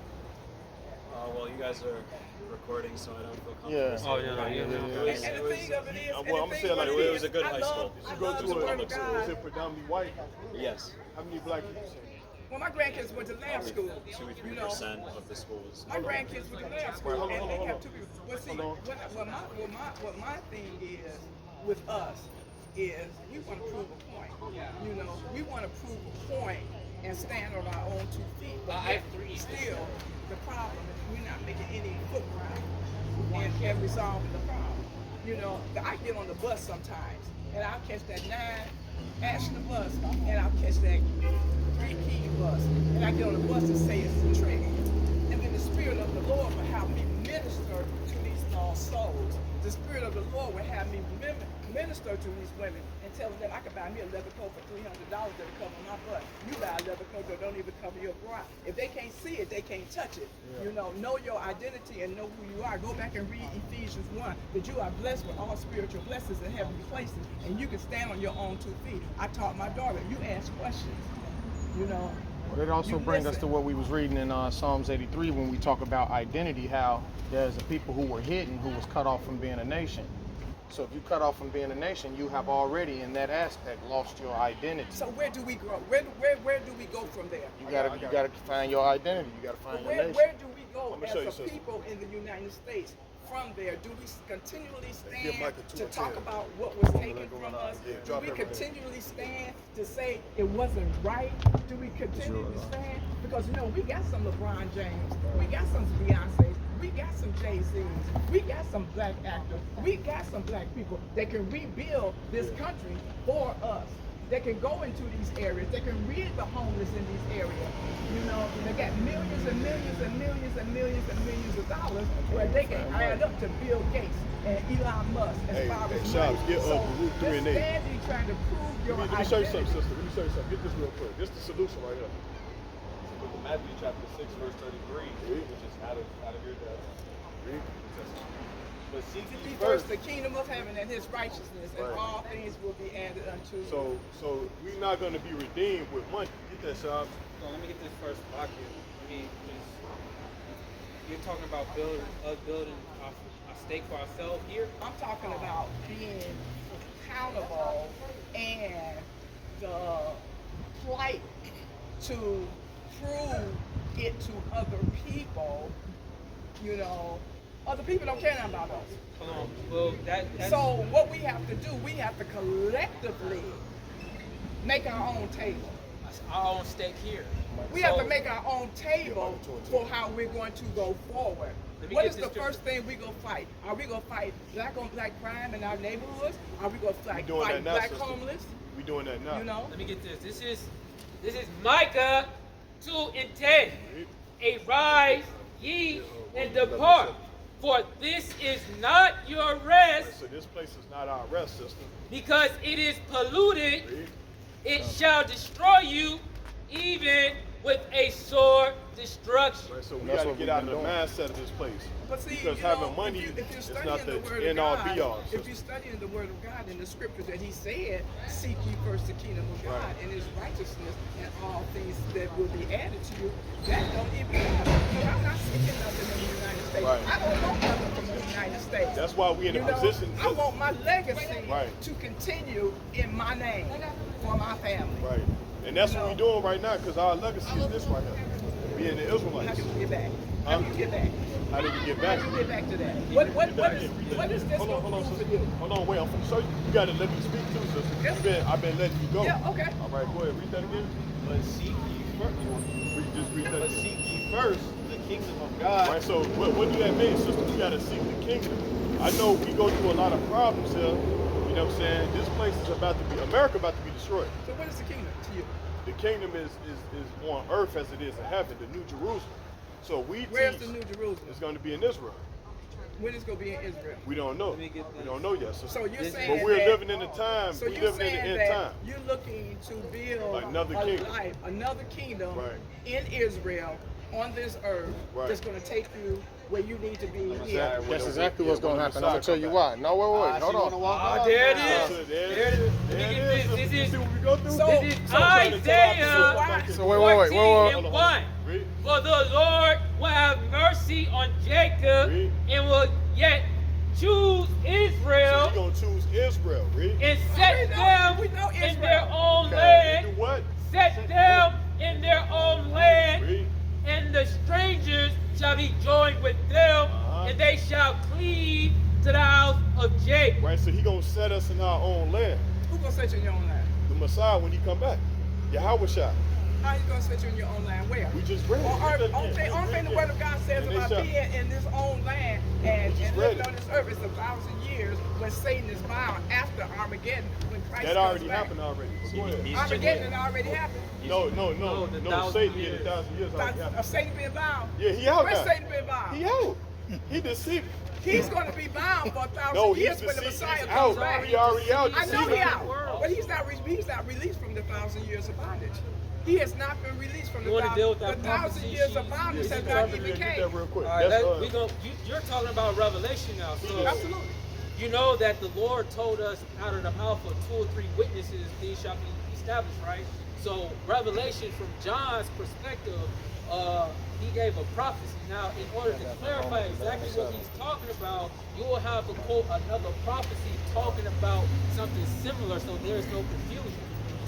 Well, you guys are recording, so I don't feel comfortable. Yeah. saying Oh, yeah, it. yeah, yeah. It was- And it the was- thing of it is, well, and I'm the saying thing like of it it was a is, good I high love- school. I You go love to the word it, of is God. it predominantly white? Yes, How many black people? Well, my grandkids went to lab school. 2 or You know, 3% of the schools. my grandkids went to lab school, and they have 2 people. Well, see, Hold what my thing is with us is we want to prove a point. You know, we want to prove a point and stand on our own 2 feet. But yet, still, the problem is we're not making any footprint in resolving the problem. You know, I get on the bus sometimes, and I'll catch that 9 Ashland bus, and I'll catch that 3 Key bus, and I get on the bus and say it's a trick. And then the Spirit of the Lord will have me minister to these lost souls. The Spirit of the Lord will have me minister to these women and tell them that I can buy me a leather coat for $300 that'll cover my butt. You buy a leather coat that don't even cover your bra. If they can't see it, they can't touch it. You know your identity and know who you are. Go back and read Ephesians 1, that you are blessed with all spiritual blessings in heavenly places, and you can stand on your own 2 feet. I taught my daughter, you ask questions. You know. Well, it also You brings us listen. to what we was reading in Psalms 83 when we talk about identity, how there's a people who were hidden, who was cut off from being a nation. So if you cut off from being a nation, you have already, in that aspect, lost your identity. So where do we grow? Where do we go from there? You gotta find your identity. You gotta find your nation. Where do we go I'ma show you as a something. people in the United States? From there, do we continually Give stand Micah 2 to and talk 10. about what was taken from us? Yeah, Do drop we everything. continually stand to say it wasn't right? Do we continually stand? Because we got some LeBron James, we got some Beyonce, we got some Jay-Z's, we got some black actors, we got some black people that can rebuild this country for us. They can go into these areas. They can rid the homeless in these areas. You know, they got millions and millions and millions and millions and millions of dollars where they can add up to Bill Gates and Elon Musk as far as Shops, money. get So Baruch 3 and 8. this standing trying to prove your Let me show you something, identity. sister. Let me show you something. Get this real quick. This is the solution right here. Book of Matthew chapter 6 verse 33, which is out of your death. But seek Seek ye ye first first. the kingdom of heaven and his righteousness, and Right. all things will be added unto you. So we're not going to be redeemed with money. Get that, Shop. So let me get this first block here. I mean, 'cause you're talking about building a stake for ourselves here. I'm talking about being accountable and the plight to prove it to other people. You know, other people don't care nothing about us. Hold on. Well, that's So what we have to do, we have to collectively make our own table. our own stake here. We have So- to make our own table for how we're going to go forward. Let me What get is this the first thing we're going to fight? Are we going to fight black on black crime in our neighborhoods? Are we going to We fight doing that now, black sister. homeless? We doing that now. You know? Let me get this. This is Micah 2:10. Arise ye and depart, for this is not your rest, So this place is not our rest, sister. because it is polluted. Read. It shall destroy you, even with a sore destruction. Right, so we That's got to what get we've out of been the doing. mindset of this place. But see, Because you know, having money if you're is studying not the the word end of all God, be all. if you're studying the word of God in the scriptures that he said, seek ye first the kingdom of God Right. and his righteousness, and all things that will be added to you, that don't even matter. Because I'm not seeking nothing in the United States. Right. I don't want nothing from the United States. That's why we in You a know, position. I want my legacy Right. to continue in my name for my family. Right. And that's what we're doing right now, because our legacy is this right here. Being the How Israelites. do we get back? How do you get back? How did we get How back? do you get back to that? What is this Hold on, going to sister. prove to you? Hold on, wait. I'm finna show you. You got to let me speak too, Yes. sister. I've been letting you go. Yeah, okay. All right, go ahead. Read that again. But seek ye first. Just read that But again. seek ye first the kingdom of God. Right, so what do that mean, sister? We gotta seek the kingdom. I know we go through a lot of problems here. You know what I'm saying? This place is about to be, America about to be destroyed. So what is the kingdom to you? The kingdom is on earth as it is in heaven, the New Jerusalem. So we Where's teach the New Jerusalem? it's going to be in Israel. When is going to be in Israel? We don't know. me get We this. don't know yet, sister. So you're This- saying But we're that, living in the time. So We're you're living in saying the end that time. you're looking to build Another a kingdom. life, another kingdom Right. in Israel on this earth Right. that's going to take you where you need to be here. That's exactly what's going to happen. I'm going to tell you why. No, wait. Hold on. Oh, there it So is. there There it it is. is. Let me There get it this. is. This You is see what we go through? So- This is so- Isaiah So wait. 14 and 1. Read. For the Lord will have mercy on Jacob Read. and will yet choose So Israel you're going to choose Israel. Read. and set them we know in Israel. their own Do land. what? Set them in their own land, Read. and the strangers shall be joined with them, Uh-huh. and they shall cleave to the house of Jacob. Right, so he gonna set us in our own land. Who's going to set you in your own land? The Messiah when he come back. Yahweh Shah. How you going to set you in your own land? Where? We just read it. On Read earth, that only again. thing the word of God says And they about shall- being in this own land and just read living it. on this earth is 1,000 years when Satan is bound after Armageddon, when Christ That comes already back. happened already. But go ahead. He's Armageddon already happened. No, No, the no. 1,000 Satan years. did 1,000 years already Of happened. Satan being bound. Yeah, he out Where's now. Satan been bound? He out. He deceived. He's going to be bound for 1,000 No, he's years when the deceived. Messiah He's comes out. back. He already out. I know Deceiving he the out, world. but he's not released from the 1,000 years of bondage. He has not been released from the You wanna deal with 1,000 that prophecy years of sheet? bondage Yeah, that get God that even came. real quick. All right, That's, you're talking about Revelation now. So Absolutely. you know that the Lord told us out of the mouth of 2 or 3 witnesses, these shall be established, right? So Revelation from John's perspective, he gave a prophecy. Now, in order to clarify exactly what he's talking about, you will have to quote another prophecy talking about something similar, so there's no confusion.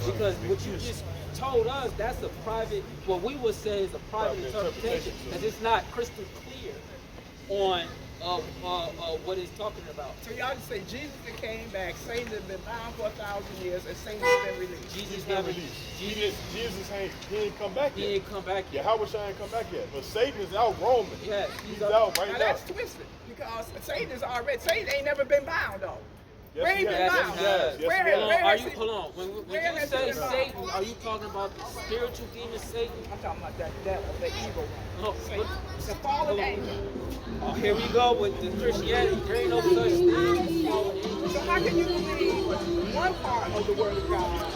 Because what you just told us, that's a private, what we would say is a private Private interpretation, interpretation. because it's not crystal clear on what he's talking about. So y'all just say Jesus that came back, Satan has been bound for 1,000 years, and Satan has been released. Jesus he's been haven't- released. Jesus, Jesus ain't come back he yet. ain't come back yet. Yahweh Shah ain't come back yet. But Satan is out roaming. Yeah, He's he's out right Now now. that's twisted because Satan ain't never been bound though. Yes, Where he he has. been Yes, found? he has. Yes, Where he has- has. where Are has you he- hold on? When where you has say he been found? Satan, are you talking about the spiritual demon Satan? I'm talking about that devil, the evil one. Oh, Satan, look. the fallen angel. Oh, here we go with the Christianity. There ain't no such thing as fallen angels. So how can you believe one part of the word of God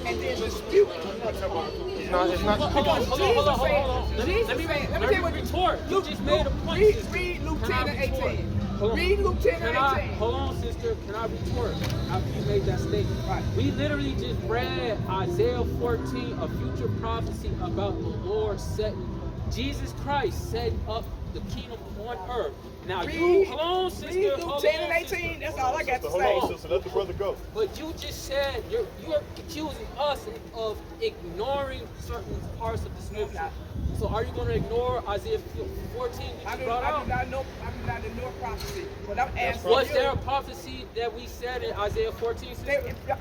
and then dispute another part? It's not. Hold on. Jesus Let said- me let me tell you what- retort. You just made a point. Read, sister. read Luke Can I 10 and retort? 18. Hold on. Read Luke 10 and Can I, 18. hold on, sister. Can I retort after you made that statement? Right. We literally just read Isaiah 14, a future prophecy about the Lord setting, Jesus Christ setting up the kingdom on earth. Now you, hold on, sister. Read Luke hold 10 on, and 18. sister. That's all I got to Hold say. on, sister. Let the brother go. But you just said you're accusing us of ignoring certain parts of the scripture. not. So are you going to ignore Isaiah 14 I that do, you brought I out? do not know. I do not ignore prophecy. But I'm asking Was you. there a prophecy that we said in Isaiah 14? sister? They,